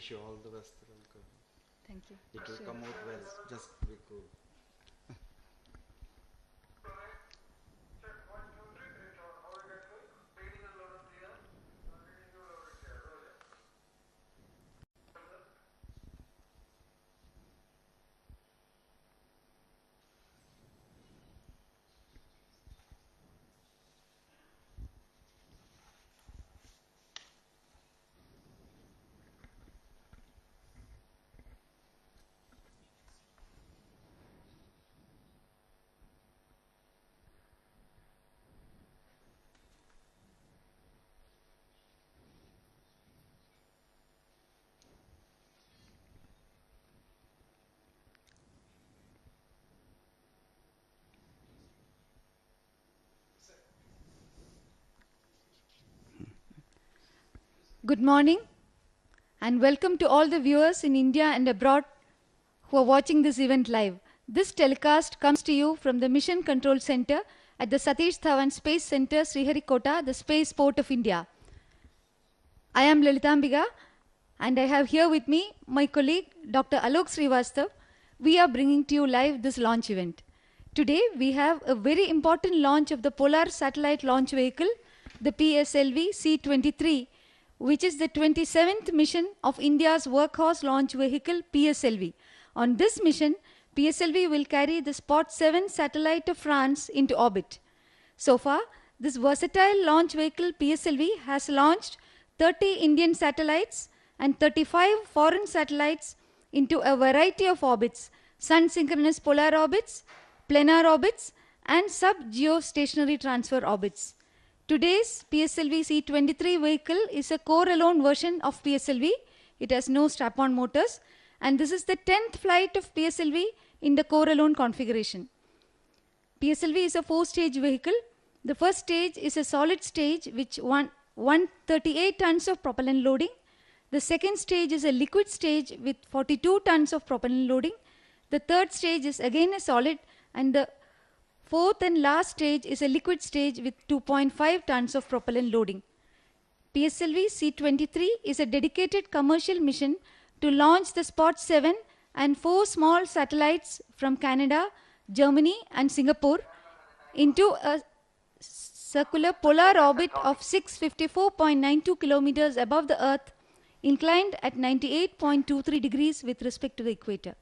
Wish you all the best, Radhika. Thank you. It will Sure. come out well. Just be cool. Good morning and welcome to all the viewers in India and abroad who are watching this event live. This telecast comes to you from the Mission Control Center at the Satish Dhawan Space Center, Sriharikota, the Space Port of India. I am Lalitambiga and I have here with me my colleague Dr. Alok Srivastav. We are bringing to you live this launch event. Today we have a very important launch of the Polar Satellite Launch Vehicle, the PSLV C-23, which is the 27th mission of India's workhorse launch vehicle PSLV. On this mission, PSLV will carry the Spot 7 satellite of France into orbit. So far, this versatile launch vehicle PSLV has launched 30 Indian satellites and 35 foreign satellites into a variety of orbits: sun-synchronous polar orbits, planar orbits, and sub-geostationary transfer orbits. Today's PSLV C-23 vehicle is a core-alone version of PSLV. It has no strap-on motors, and this is the 10th flight of PSLV in the core-alone configuration. PSLV is a 4-stage vehicle. The first stage is a solid stage which 138 tons of propellant loading. The second stage is a liquid stage with 42 tons of propellant loading. The third stage is again a solid, and the fourth and last stage is a liquid stage with 2.5 tons of propellant loading. PSLV C-23 is a dedicated commercial mission to launch the Spot 7 and 4 small satellites from Canada, Germany and Singapore into a circular polar orbit of 654.92 kilometers above the Earth, inclined at 98.23 degrees with respect to the equator.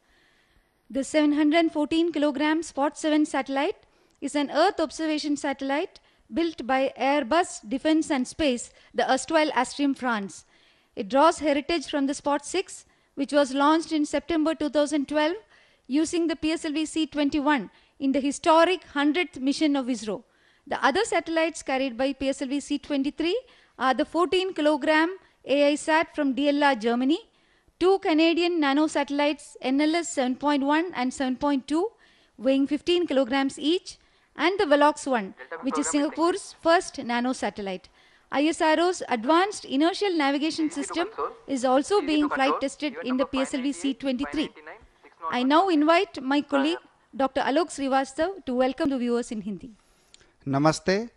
The 714 kilogram Spot 7 satellite is an Earth observation satellite built by Airbus Defence and Space, the erstwhile Astrium France. It draws heritage from the Spot 6, which was launched in September 2012 using the PSLV C-21 in the historic 100th mission of ISRO. The other satellites carried by PSLV C-23 are the 14 kilogram AISat from DLR Germany, 2 Canadian nanosatellites NLS 7.1 and 7.2 weighing 15 kilograms each, and the Velox 1, which is Singapore's first nanosatellite. ISRO's advanced inertial navigation system is also being flight tested in the PSLV C-23. I now invite my colleague Dr. Alok Srivastav to welcome the viewers in Hindi. नमस्ते,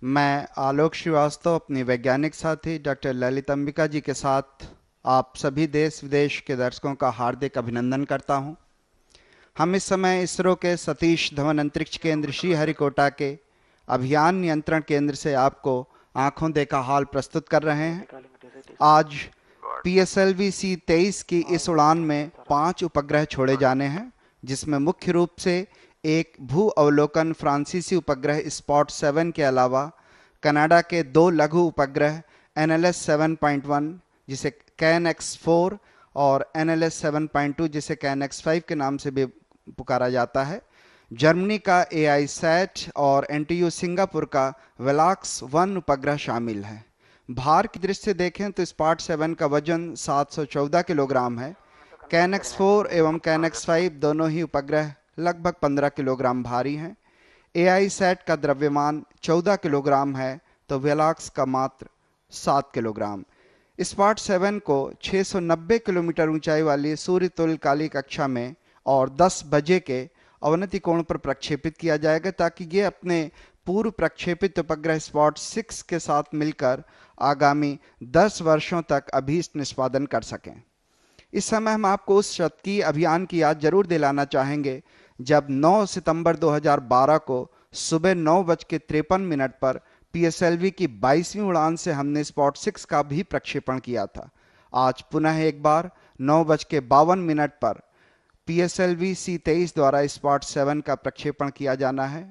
मैं आलोक श्रीवास्तव अपनी वैज्ञानिक साथी doctor Lalit Ambika जी के साथ आप सभी देश विदेश के दर्शकों का हार्दिक अभिनंदन करता हूं। हम इस समय इसरो के सतीश धवन अंतरिक्ष केंद्र श्रीहरिकोटा के अभियान नियंत्रण केंद्र से आपको आंखों देखा हाल प्रस्तुत कर रहे हैं। आज PSLV C-23 की इस उड़ान में 5 उपग्रह छोड़े जाने हैं, जिसमें मुख्य रूप से एक भू अवलोकन फ्रांसीसी उपग्रह स्पॉट 7 के अलावा कनाडा के 2 लघु उपग्रह NLS 7.1 जिसे CanX-4 और NLS 7.2 जिसे CanX-5 के नाम से भी पुकारा जाता है, जर्मनी का AISat और NTU सिंगापुर का वेलॉक्स 1 उपग्रह शामिल है। भार की दृष्टि से देखें तो स्पॉट 7 का वजन 714 किलोग्राम है। CanX-4 एवं CanX-5 दोनों ही उपग्रह लगभग 15 किलोग्राम भारी हैं। AISat का द्रव्यमान 14 किलोग्राम है तो वेलॉक्स का मात्र 7 किलोग्राम। स्पॉट 7 को 690 किलोमीटर ऊंचाई वाली सूर्य तुल्यकालिक कक्षा में और 10 बजे के अवनति कोण पर प्रक्षेपित किया जाएगा, ताकि ये अपने पूर्व प्रक्षेपित उपग्रह स्पॉट 6 के साथ मिलकर आगामी 10 वर्षों तक अभीष्ट निष्पादन कर सकें। इस समय हम आपको उस शतकीय अभियान की याद जरूर दिलाना चाहेंगे जब 9 सितंबर 2012 को सुबह 9:53 पर PSLV की 22वीं उड़ान से हमने स्पॉट 6 का भी प्रक्षेपण किया था। आज पुनः एक बार 9:52 पर PSLV C-23 द्वारा स्पॉट 7 का प्रक्षेपण किया जाना है।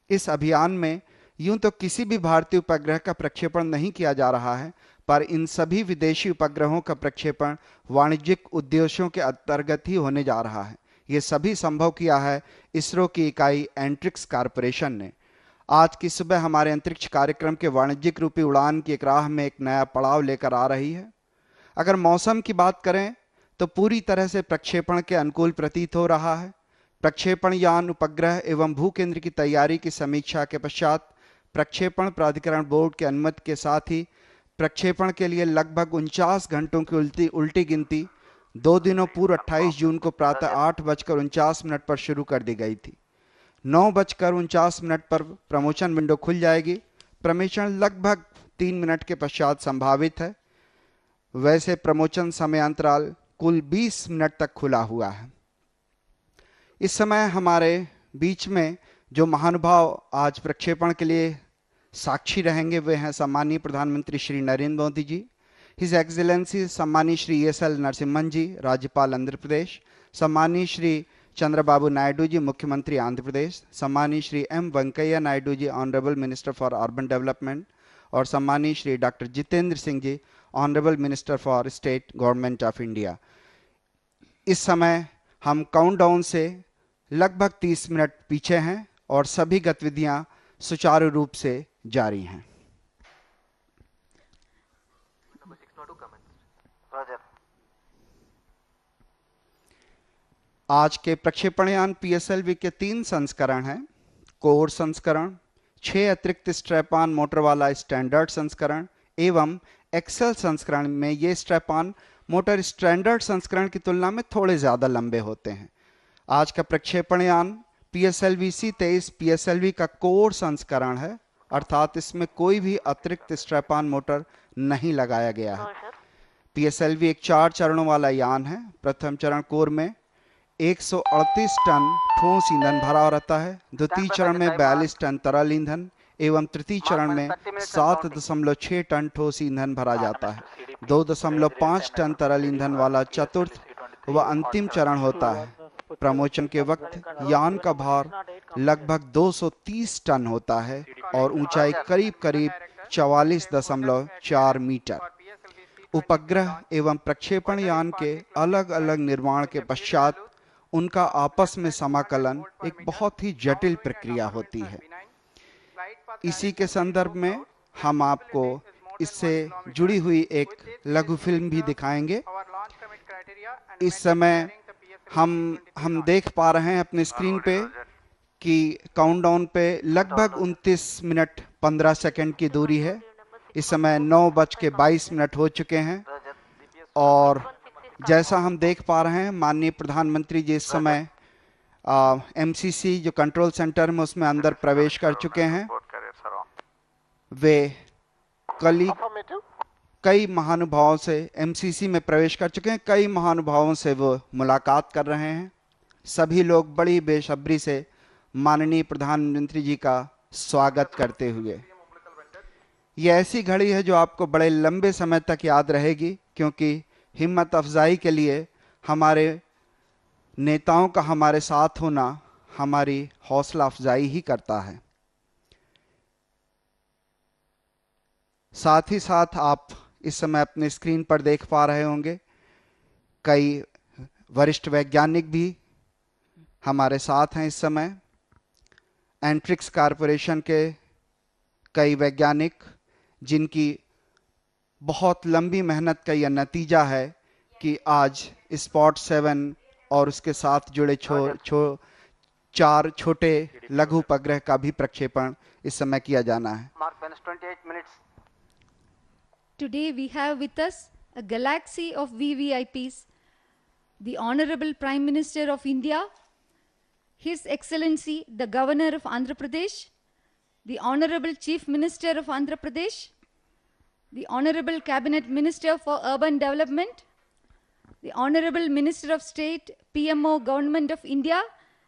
इस अभियान में यूं तो किसी भी भारतीय उपग्रह का प्रक्षेपण नहीं किया जा रहा है, पर इन सभी विदेशी उपग्रहों का प्रक्षेपण वाणिज्यिक उद्देश्यों के अंतर्गत ही होने जा रहा है। ये सभी संभव किया है इसरो की इकाई एंट्रिक्स कॉरपोरेशन ने। आज की सुबह हमारे अंतरिक्ष कार्यक्रम के वाणिज्यिक रूपी उड़ान की एक राह में एक नया पड़ाव लेकर आ रही है। अगर मौसम की बात करें तो पूरी तरह से प्रक्षेपण के अनुकूल प्रतीत हो रहा है। प्रक्षेपण यान उपग्रह एवं भूकेंद्र की तैयारी की समीक्षा के पश्चात प्रक्षेपण प्राधिकरण बोर्ड की अनुमति के साथ ही प्रक्षेपण के लिए लगभग 49 घंटों की उल्टी गिनती 2 दिनों पूर्व 28 जून को प्रातः 8:49 पर शुरू कर दी गई थी। 9:49 पर प्रमोशन विंडो खुल जाएगी। प्रमोशन लगभग 3 मिनट के पश्चात संभावित है। वैसे प्रमोशन समयांतराल कुल 20 मिनट तक खुला हुआ है। इस समय हमारे बीच में जो महानुभाव आज प्रक्षेपण के लिए साक्षी रहेंगे वे हैं सम्मानीय प्रधानमंत्री श्री नरेंद्र मोदी जी, हिज एक्सीलेंसी सम्मानीय श्री ESL नरसिम्हन जी, राज्यपाल आंध्र प्रदेश, सम्मानीय श्री चंद्रबाबू नायडू जी, मुख्यमंत्री आंध्र प्रदेश, सम्मानीय Shri M Venkaiah Naidu ji, honourable minister for urban development, और सम्मानीय Shri doctor Jitendra Singh ji, honourable minister for state government of India. इस समय हम काउंटडाउन से लगभग 30 मिनट पीछे हैं और सभी गतिविधियां सुचारू रूप से जारी हैं। आज के प्रक्षेपणयान PSLV के 3 संस्करण हैं। कोर संस्करण, 6 अतिरिक्त स्ट्रैप-ऑन मोटर वाला स्टैंडर्ड संस्करण एवं एक्सेल संस्करण में ये स्ट्रैप-ऑन मोटर स्टैंडर्ड संस्करण की तुलना में थोड़े ज्यादा लंबे होते हैं। आज का प्रक्षेपणयान PSLV C-23 PSLV का कोर संस्करण है, अर्थात इसमें कोई भी अतिरिक्त स्ट्रैप-ऑन मोटर नहीं लगाया गया है। PSLV एक 4 चरणों वाला यान है। प्रथम चरण कोर में 138 टन ठोस ईंधन भरा रहता है, द्वितीय चरण में 42 टन तरल ईंधन एवं तृतीय चरण में 7.6 टन ठोस ईंधन भरा जाता है। 2.5 टन तरल ईंधन वाला चतुर्थ व अंतिम चरण होता है। प्रमोशन के वक्त यान का भार लगभग 230 टन होता है और ऊंचाई करीब करीब 44.4 मीटर। उपग्रह एवं प्रक्षेपण यान के अलग अलग निर्माण के पश्चात उनका आपस में समाकलन एक बहुत ही जटिल प्रक्रिया होती है। इसी के संदर्भ में हम आपको इससे जुड़ी हुई एक लघु फिल्म भी दिखाएंगे। इस समय हम देख पा रहे हैं अपने स्क्रीन पे कि काउंटडाउन पे लगभग 29 मिनट 15 सेकंड की दूरी है। इस समय 9:22 हो चुके हैं और जैसा हम देख पा रहे हैं माननीय प्रधानमंत्री जी इस समय MCC जो कंट्रोल सेंटर में उसमें अंदर प्रवेश कर चुके हैं। वे कई महानुभावों से MCC में प्रवेश कर चुके हैं, कई महानुभावों से वो मुलाकात कर रहे हैं। सभी लोग बड़ी बेसब्री से माननीय प्रधानमंत्री जी का स्वागत करते हुए। ये ऐसी घड़ी है जो आपको बड़े लंबे समय तक याद रहेगी, क्योंकि हिम्मत अफजाई के लिए हमारे नेताओं का हमारे साथ होना हमारी हौसला अफजाई ही करता है। साथ ही साथ आप इस समय अपने स्क्रीन पर देख पा रहे होंगे कई वरिष्ठ वैज्ञानिक भी हमारे साथ हैं। इस समय एंट्रिक्स कॉरपोरेशन के कई वैज्ञानिक जिनकी बहुत लंबी मेहनत का यह नतीजा है कि आज स्पॉट 7 और उसके साथ जुड़े 4 छोटे लघु उपग्रह का भी प्रक्षेपण इस समय किया जाना है। Today we have with us a galaxy of VVIPs, the Honorable Prime Minister of India, His Excellency the Governor of Andhra Pradesh, the Honorable Chief Minister of Andhra Pradesh, the Honorable Cabinet Minister for Urban Development, the Honorable Minister of State, PMO, Government of India,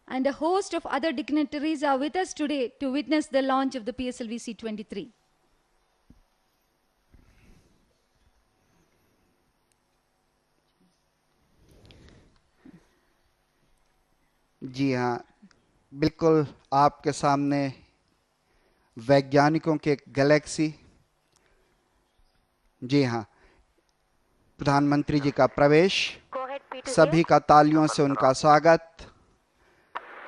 and a host of other dignitaries are with us today to witness the launch of the PSLV C-23. जी हाँ, बिल्कुल आपके सामने वैज्ञानिकों के Galaxy, जी हाँ, प्रधानमंत्री जी का प्रवेश, सभी का तालियों से उनका स्वागत।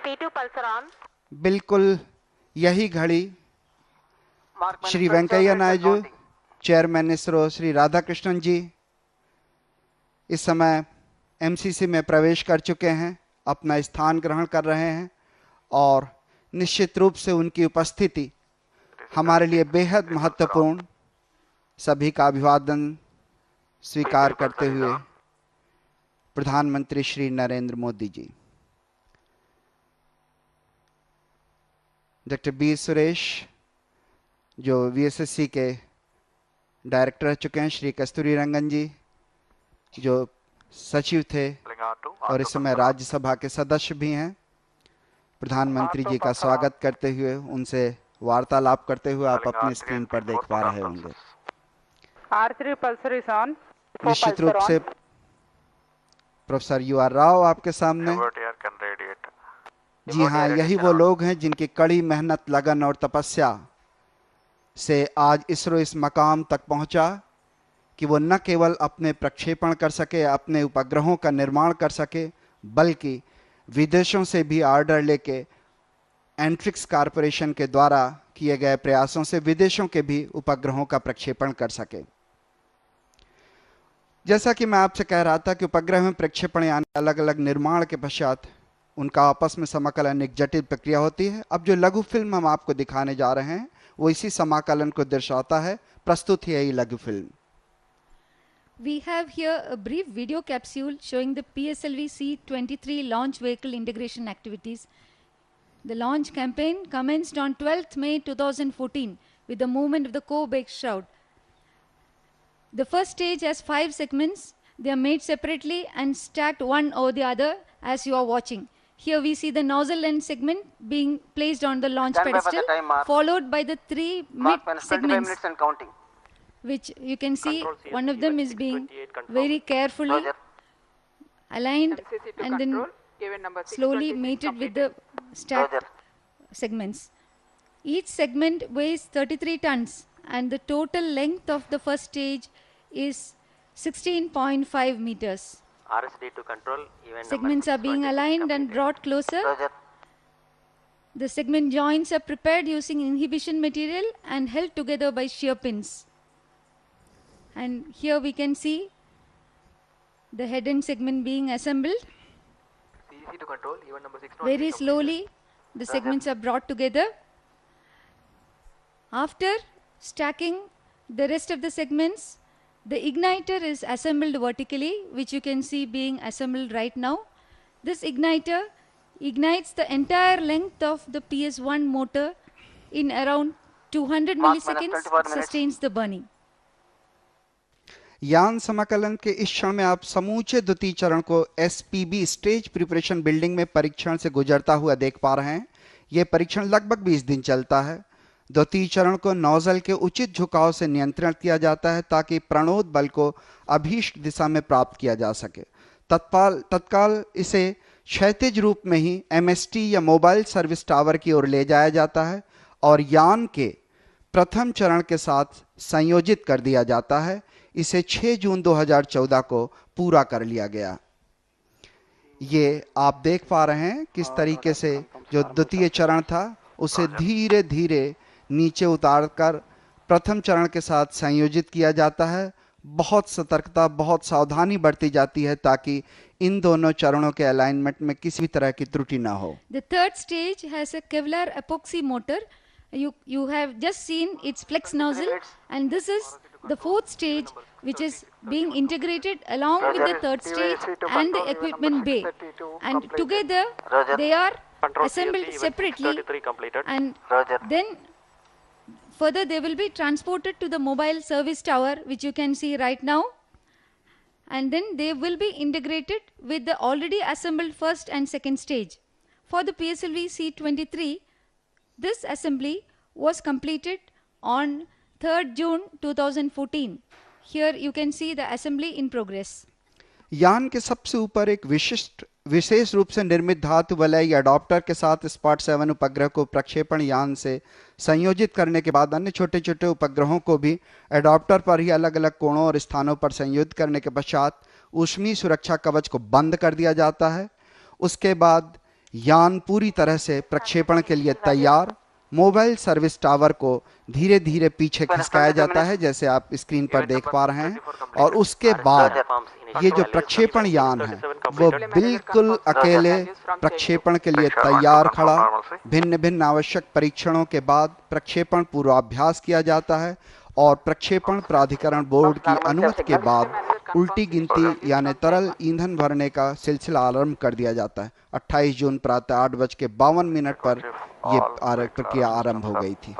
P2 pulsar on. बिल्कुल यही घड़ी श्री वेंकैया नायडू, चेयरमैन इसरो श्री राधाकृष्णन जी इस समय एमसीसी में प्रवेश कर चुके हैं, अपना स्थान ग्रहण कर रहे हैं और निश्चित रूप से उनकी उपस्थिति हमारे लिए बेहद महत्वपूर्ण। सभी का अभिवादन स्वीकार करते हुए प्रधानमंत्री श्री नरेंद्र मोदी जी, डॉक्टर बी सुरेश जो वीएसएससी के डायरेक्टर रह चुके हैं, श्री कस्तूरी रंगन जी जो सचिव थे और इस समय राज्यसभा के सदस्य भी हैं, प्रधानमंत्री जी का स्वागत करते हुए उनसे वार्तालाप करते हुए आप अपनी स्क्रीन पर देख पा रहे होंगे। R3 pulsar is on. निश्चित रूप से प्रोफेसर यू आर राव आपके सामने। जी हाँ, यही वो लोग हैं जिनकी कड़ी मेहनत, लगन और तपस्या से आज इसरो इस मकाम तक पहुंचा कि वो न केवल अपने प्रक्षेपण कर सके, अपने उपग्रहों का निर्माण कर सके, बल्कि विदेशों से भी ऑर्डर लेके एंट्रिक्स कॉरपोरेशन के द्वारा किए गए प्रयासों से विदेशों के भी उपग्रहों का प्रक्षेपण कर सके। जैसा कि मैं आपसे कह रहा था कि उपग्रह में प्रक्षेपण यानी अलग अलग निर्माण के पश्चात उनका आपस में समाकलन एक जटिल प्रक्रिया होती है। अब जो लघु फिल्म हम आपको दिखाने जा रहे हैं वो इसी समाकलन को दर्शाता है। प्रस्तुत है यही लघु film. We have here a brief video capsule showing the PSLV C-23 launch vehicle integration activities. The launch campaign commenced on 12th May 2014 with the movement of the co-bake shroud. The first stage has 5 segments. They are made separately and stacked one over the other as you are watching. Here we see the nozzle end segment being placed on the launch pedestal, followed by the 3 mid segments, which you can see one of them is being very carefully aligned and then slowly mated with the stacked segments. Each segment weighs 33 tons and the total length of the first stage is 16.5 meters. RSD to control. Segments are being aligned and brought closer. The segment joints are prepared using inhibition material and held together by shear pins. And here we can see the head end segment being assembled. CEC to control. Event number 6. Very slowly the segments are brought together. After stacking the rest of the segments, the igniter is assembled vertically, which you can see being assembled right now. This igniter ignites the entire length of the PS1 motor in around 200 milliseconds, sustains the burning. यान समाकलन के इस क्षण में आप समूचे द्वितीय चरण को एसपीबी स्टेज प्रिपरेशन बिल्डिंग में परीक्षण से गुजरता हुआ देख पा रहे हैं। यह परीक्षण लगभग 20 दिन चलता है। द्वितीय चरण को नोजल के उचित झुकाव से नियंत्रण किया जाता है ताकि प्रणोद बल को अभीष्ट दिशा में प्राप्त किया जा सके। तत्काल इसे क्षैतिज रूप में ही एमएसटी या मोबाइल सर्विस टावर की ओर ले जाया जाता है और यान के प्रथम चरण के साथ संयोजित कर दिया जाता है। इसे 6 जून 2014 को पूरा कर लिया गया। ये आप देख पा रहे हैं किस तरीके से जो द्वितीय चरण था उसे धीरे धीरे नीचे उतारकर प्रथम चरण के साथ संयोजित किया जाता है। बहुत सतर्कता, बहुत सावधानी बरती जाती है ताकि इन दोनों चरणों के अलाइनमेंट में किसी भी तरह की त्रुटि ना हो। The third stage has a Kevlar epoxy motor. You have just seen its flex nozzle, and this is the fourth stage, which is being integrated along with the third stage and the equipment bay, and together they are assembled separately, and then further they will be transported to the mobile service tower, which you can see right now. and then they will be integrated with the already assembled first and second stage. For the PSLV C-23, this assembly was completed on 3rd June 2014. Here you can see the assembly in progress. यान के सबसे ऊपर एक विशेष रूप से निर्मित धातु वलय अडॉप्टर के साथ स्पॉट 7 उपग्रह को प्रक्षेपण यान से संयोजित करने के बाद अन्य छोटे छोटे उपग्रहों को भी अडॉप्टर पर ही अलग अलग कोणों और स्थानों पर संयोजित करने के पश्चात ऊष्मीय सुरक्षा कवच को बंद कर दिया जाता है। उसके बाद यान पूरी तरह से प्रक्षेपण के लिए तैयार। मोबाइल सर्विस टावर को धीरे धीरे पीछे खिसकाया जाता है, जैसे आप स्क्रीन पर देख पा रहे हैं, और उसके बाद ये जो प्रक्षेपण यान है वो बिल्कुल अकेले प्रक्षेपण के लिए तैयार खड़ा। भिन्न भिन्न आवश्यक परीक्षणों के बाद प्रक्षेपण पूर्वाभ्यास किया जाता है और प्रक्षेपण प्राधिकरण बोर्ड की अनुमति के बाद उल्टी गिनती यानी तरल ईंधन भरने का सिलसिला आरंभ कर दिया जाता है। 28 जून प्रातः 8:52 पर ये प्रक्रिया आरंभ हो गई थी।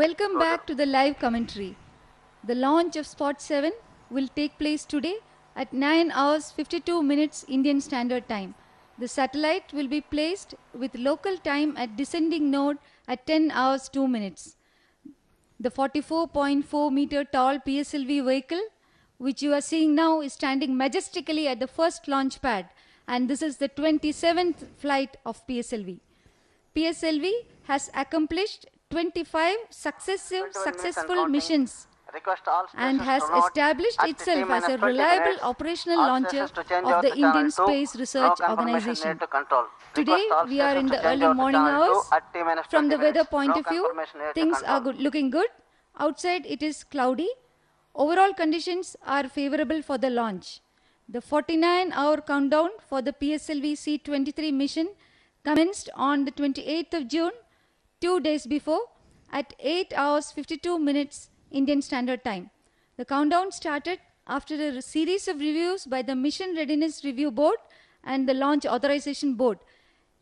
Welcome back to the live commentary. The launch of Spot 7 will take place today at 9:52 Indian Standard Time. The satellite will be placed with local time at descending node at 10:02. The 44.4 meter tall PSLV vehicle, which you are seeing now, is standing majestically at the first launch pad, and this is the 27th flight of PSLV. PSLV has accomplished 25 successful missions and has established itself as a reliable operational launcher of the Indian Space Research Organization. Today we are in the early morning hours. From the weather point of view, things are looking good. Outside it is cloudy. Overall conditions are favorable for the launch. The 49-hour countdown for the PSLV C-23 mission commenced on the 28th of June, 2 days before, at 8:52 Indian Standard Time. The countdown started after a series of reviews by the Mission Readiness Review Board and the Launch Authorization Board.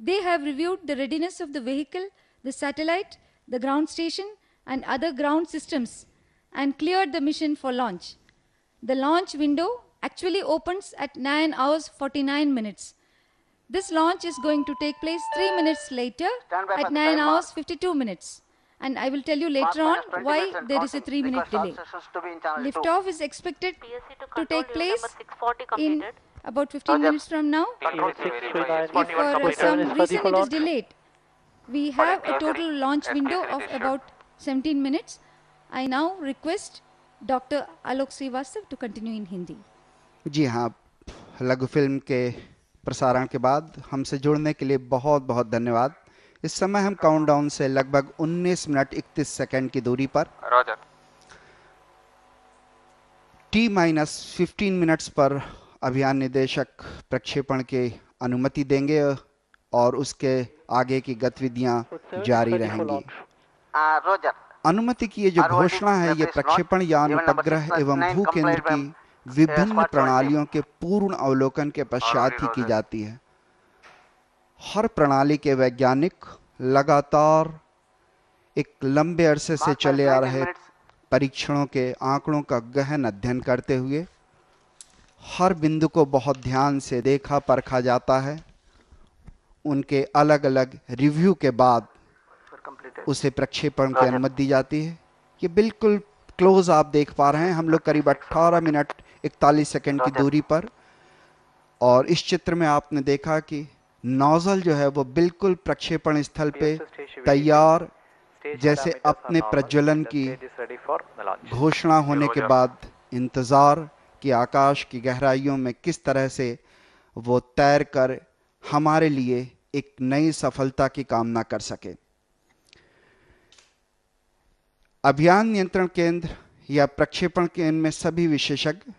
They have reviewed the readiness of the vehicle, the satellite, the ground station, and other ground systems and cleared the mission for launch. The launch window actually opens at 9:49. This launch is going to take place 3 minutes later at 9:52. And I will tell you later on why there is a 3-minute delay. Liftoff is expected to take place in about 15 minutes from now. If for some reason it is delayed, we have a total launch window of about 17 minutes. I now request Dr. Alok Srivastava to continue in Hindi. जी हाँ, लघु film के प्रसारण के बाद हमसे जुड़ने के लिए बहुत बहुत धन्यवाद। इस समय हम काउंटडाउन से लगभग 19 मिनट 31 सेकंड की दूरी पर T-15 मिनट्स पर अभियान निदेशक प्रक्षेपण की अनुमति देंगे और उसके आगे की गतिविधियां जारी रहेंगी। अनुमति की ये जो घोषणा है, ये प्रक्षेपण यान उपग्रह एवं भू केंद्र की विभिन्न प्रणालियों के पूर्ण अवलोकन के पश्चात ही की जाती है। हर प्रणाली के वैज्ञानिक लगातार एक लंबे अरसे से चले आ रहे परीक्षणों के आंकड़ों का गहन अध्ययन करते हुए हर बिंदु को बहुत ध्यान से देखा परखा जाता है। उनके अलग अलग रिव्यू के बाद उसे प्रक्षेपण की अनुमति दी जाती है। ये बिल्कुल क्लोज आप देख पा रहे हैं, हम लोग करीब 18 मिनट 41 सेकंड की दूरी पर, और इस चित्र में आपने देखा कि नोजल जो है वो बिल्कुल प्रक्षेपण स्थल पे तैयार, जैसे अपने प्रज्वलन की घोषणा होने के बाद इंतजार कि आकाश की गहराइयों में किस तरह से वो तैर कर हमारे लिए एक नई सफलता की कामना कर सके। अभियान नियंत्रण केंद्र या प्रक्षेपण केंद्र में सभी विशेषज्ञ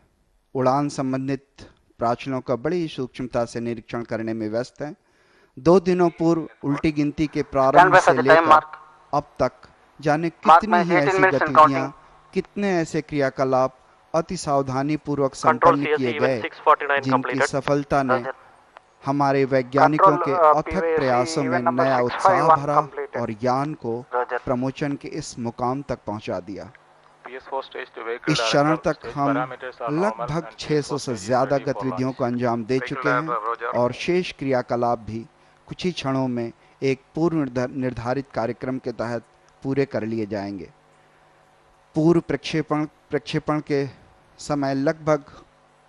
उड़ान संबंधित प्राचलों का बड़ी सूक्ष्मता से निरीक्षण करने में व्यस्त हैं। 2 दिनों पूर्व उल्टी गिनती के प्रारंभ से लेकर अब तक जाने कितनी ही ऐसी गतिविधियां, कितने ऐसे क्रियाकलाप अति सावधानी पूर्वक संपन्न किए गए, जिनकी सफलता ने हमारे वैज्ञानिकों के अथक प्रयासों में नया उत्साह भरा और यान को प्रमोशन के इस मुकाम तक पहुंचा दिया। इस चरण तक हम लगभग 600 से ज़्यादा गतिविधियों को अंजाम दे चुके हैं और शेष क्रियाकलाप भी कुछ ही क्षणों में एक पूर्व निर्धारित कार्यक्रम के तहत पूरे कर लिए जाएंगे। पूर्व प्रक्षेपण के समय लगभग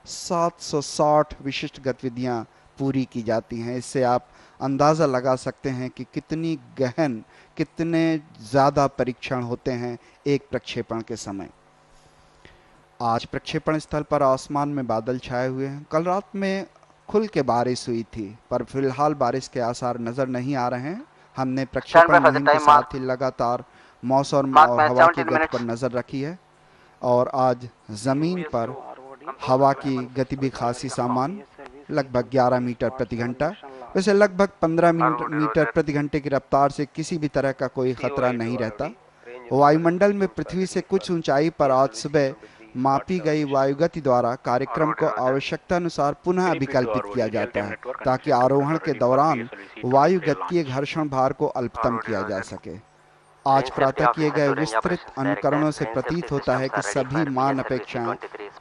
760 विशिष्ट गतिविधियां पूरी की जाती हैं। इससे आप अंदाज़ा लगा सकते हैं कि कितनी गहन, कितने ज़्यादा परीक्षण होते हैं एक प्रक्षेपण के समय। आज प्रक्षेपण स्थल पर आसमान में बादल छाए हुए हैं। कल रात में खुल के बारिश हुई थी, पर फिलहाल बारिश के आसार नज़र नहीं आ रहे हैं। हमने प्रक्षेपण मुहिम के साथ ही लगातार मौसम और हवा की गति पर नज़र रखी है और आज ज़मीन पर हवा की गति भी खासी सामान्य, लगभग 11 मीटर प्रति घंटा। वैसे लगभग 15 मीटर प्रति घंटे की रफ्तार से किसी भी तरह का कोई खतरा नहीं रहता। वायुमंडल में पृथ्वी से कुछ ऊंचाई पर आज सुबह मापी गई वायुगति द्वारा कार्यक्रम को आवश्यकता अनुसार पुनः अभिकल्पित किया जाता है ताकि आरोहण के दौरान वायुगतीय घर्षण भार को अल्पतम किया जा सके। आज प्रातः किए गए विस्तृत अनुकरणों से प्रतीत होता है कि सभी मान अपेक्षाएं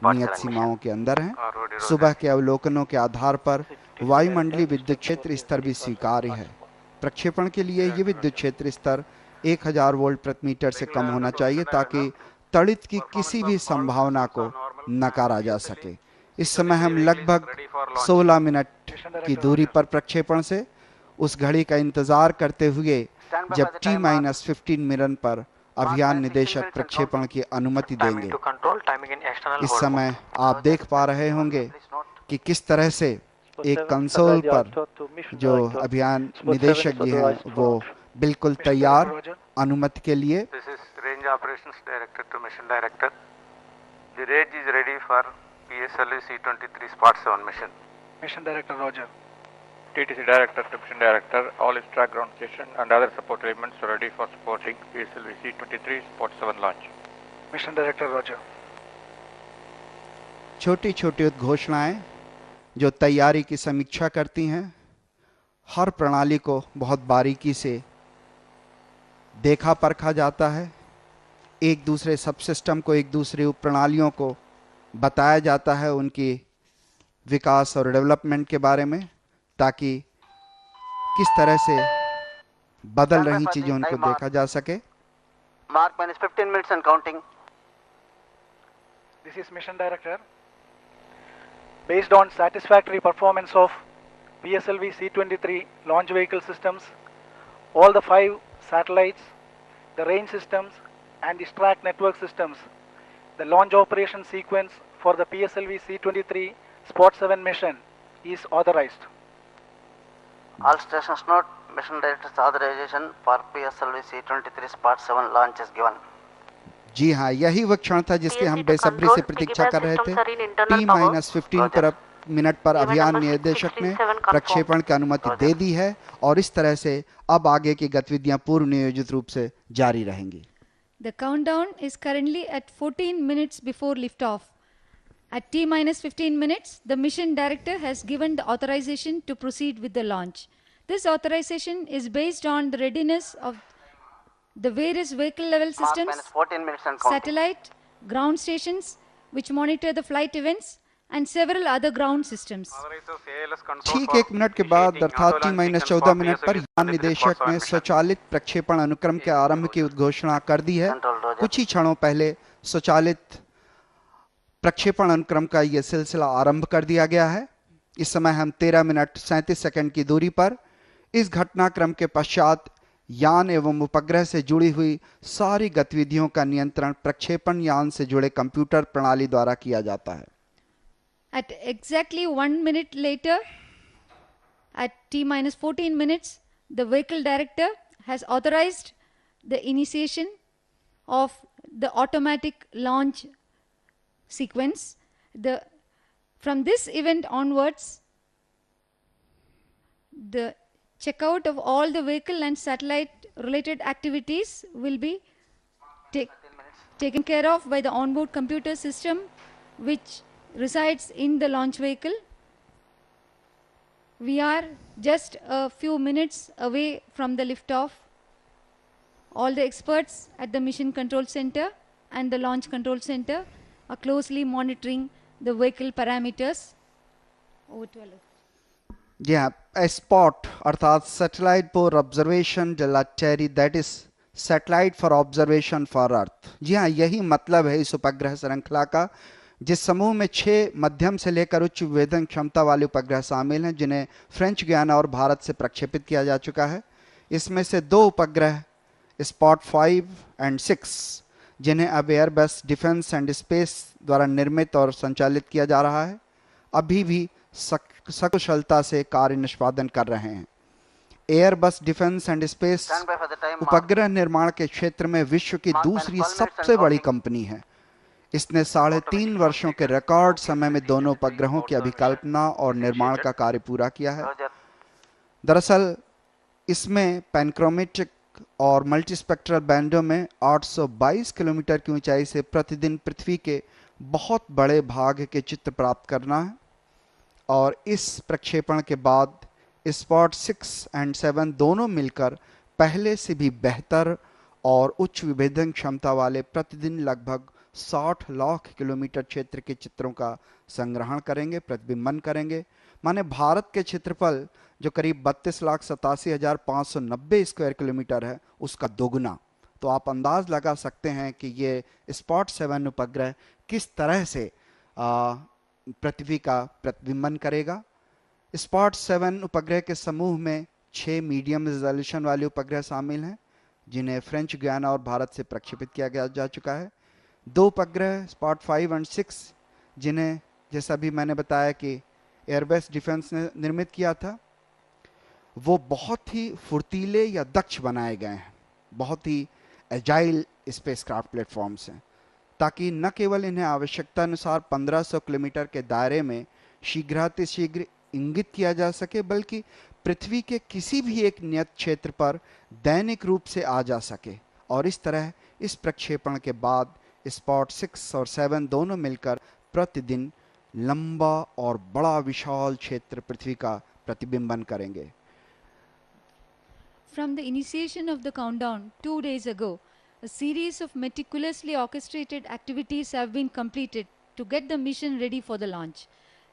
नियत सीमाओं के अंदर हैं। सुबह के अवलोकनों के आधार पर वायुमंडलीय विद्युत क्षेत्र स्तर भी स्वीकार्य है। प्रक्षेपण के लिए ये विद्युत क्षेत्र स्तर 1000 वोल्ट प्रति मीटर से कम होना चाहिए ताकि तड़ित की किसी भी संभावना को नकारा जा सके। इस समय हम लगभग 16 मिनट की दूरी पर प्रक्षेपण से उस घड़ी का इंतजार करते हुए जब T-15 मिनट पर अभियान निदेशक प्रक्षेपण की अनुमति देंगे। इस समय आप देख पा रहे होंगे कि किस तरह से एक कंसोल पर जो अभियान निदेशक जी हैं वो बिल्कुल तैयार अनुमति के लिए। Range Operations Director to Mission Director. The range is ready for PSLV C-23 Spot 7 mission. Mission Director, Roger. TTC Director to Mission Director, all extract ground station and other support elements are ready for supporting PSLV C-23 Spot 7 launch. Mission Director, Roger. छोटी छोटी उद्घोषणाएं जो तैयारी की समीक्षा करती हैं, हर प्रणाली को बहुत बारीकी से देखा परखा जाता है। एक दूसरे सब सिस्टम को, एक दूसरे उप प्रणालियों को बताया जाता है उनकी विकास और डेवलपमेंट के बारे में, ताकि किस तरह से बदल रही चीजें उनको देखा जा सके। Mark minus 15 minutes and counting. This is Mission Director. Based on satisfactory performance of PSLV C-23 launch vehicle systems, all the 5 satellites, the range systems and the track network systems, the launch operation sequence for the PSLV C-23 Spot 7 mission is authorized. All stations note, Mission Director's authorization for PSLV C-23 Spot 7 launch is given. जी हाँ, यही वो क्षण था जिसकी हम बेसब्री से प्रतीक्षा कर रहे थे। T-15 मिनट पर अभियान निदेशक ने प्रक्षेपण की अनुमति दे दी है और इस तरह से अब आगे की गतिविधियां पूर्व नियोजित रूप से जारी रहेंगी। The countdown is currently at 14 minutes before liftoff. At T-15 minutes, the mission director has given the authorization to proceed with the launch. This authorization is based on the readiness of the various vehicle level systems, satellite, ground stations, which monitor the flight events, and several other ground systems. ठीक 1 minute के बाद अर्थात T-14 minute पर यान निदेशक ने स्वचालित प्रक्षेपण अनुक्रम के आरंभ की उद्घोषणा कर दी है। कुछ ही क्षणों पहले स्वचालित प्रक्षेपण अनुक्रम का यह सिलसिला आरंभ कर दिया गया है। इस समय हम 13 मिनट 37 सेकंड की दूरी पर। इस घटनाक्रम के पश्चात यान एवं उपग्रह से जुड़ी हुई सारी गतिविधियों का नियंत्रण प्रक्षेपण यान से जुड़े कंप्यूटर प्रणाली द्वारा किया जाता है। At exactly 1 minute later, at T-14 minutes, the vehicle director has authorized the initiation of the automatic launch sequence. From this event onwards, the checkout of all the vehicle and satellite related activities will be taken care of by the onboard computer system which resides in the launch vehicle. We are just a few minutes away from the liftoff. All the experts at the Mission Control Center and the Launch Control Center are closely monitoring the vehicle parameters. Over to Alok. जी हाँ, spot अर्थात satellite for observation डेलाटेरी, that is satellite for observation for earth. जी हाँ, यही मतलब है इस उपग्रह श्रृंखला का, जिस समूह में 6 मध्यम से लेकर उच्च विभेदन क्षमता वाले उपग्रह शामिल हैं, जिन्हें फ्रेंच गुयाना और भारत से प्रक्षेपित किया जा चुका है। इसमें से 2 उपग्रह स्पॉट 5 और 6, जिन्हें अब एयरबस डिफेंस एंड स्पेस द्वारा निर्मित और संचालित किया जा रहा है, अभी भी सकुशलता से कार्य निष्पादन कर रहे हैं। एयरबस डिफेंस एंड स्पेस उपग्रह निर्माण के क्षेत्र में विश्व की दूसरी सबसे बड़ी कंपनी है। इसने 3.5 वर्षों के रिकॉर्ड समय में दोनों उपग्रहों की अभिकल्पना और निर्माण का कार्य पूरा किया है। दरअसल इसमें पैनक्रोमेट्रिक और मल्टीस्पेक्ट्रल बैंडों में 822 किलोमीटर की ऊंचाई से प्रतिदिन पृथ्वी के बहुत बड़े भाग के चित्र प्राप्त करना है। और इस प्रक्षेपण के बाद स्पॉट 6 और 7 दोनों मिलकर पहले से भी बेहतर और उच्च विभेदन क्षमता वाले प्रतिदिन लगभग 60 लाख किलोमीटर क्षेत्र के चित्रों का संग्रहण करेंगे, प्रतिबिंबन करेंगे। माने भारत के क्षेत्रफल जो करीब 32,87,590 स्क्वायर किलोमीटर है, उसका दोगुना। तो आप अंदाज लगा सकते हैं कि ये स्पॉट 7 उपग्रह किस तरह से पृथ्वी का प्रतिबिंबन करेगा। स्पॉट 7 उपग्रह के समूह में 6 मीडियम रिजोल्यूशन वाले उपग्रह शामिल हैं, जिन्हें फ्रेंच गुयाना और भारत से प्रक्षेपित किया जा चुका है। 2 उपग्रह स्पॉट 5 और 6, जिन्हें जैसा भी मैंने बताया कि एयरबस डिफेंस ने निर्मित किया था, वो बहुत ही फुर्तीले या दक्ष बनाए गए हैं, बहुत ही एजाइल स्पेसक्राफ्ट प्लेटफॉर्म्स हैं, ताकि न केवल इन्हें आवश्यकता अनुसार 1500 किलोमीटर के दायरे में शीघ्रातिशीघ्र इंगित किया जा सके, बल्कि पृथ्वी के किसी भी एक नियत क्षेत्र पर दैनिक रूप से आ जा सके। और इस तरह इस प्रक्षेपण के बाद स्पॉट 6 और 7 दोनों मिलकर प्रतिदिन लंबा और बड़ा विशाल क्षेत्र पृथ्वी का प्रतिबिंबन करेंगे। From the initiation of the countdown 2 days ago, a series of meticulously orchestrated activities have been completed to get the mission ready for the launch.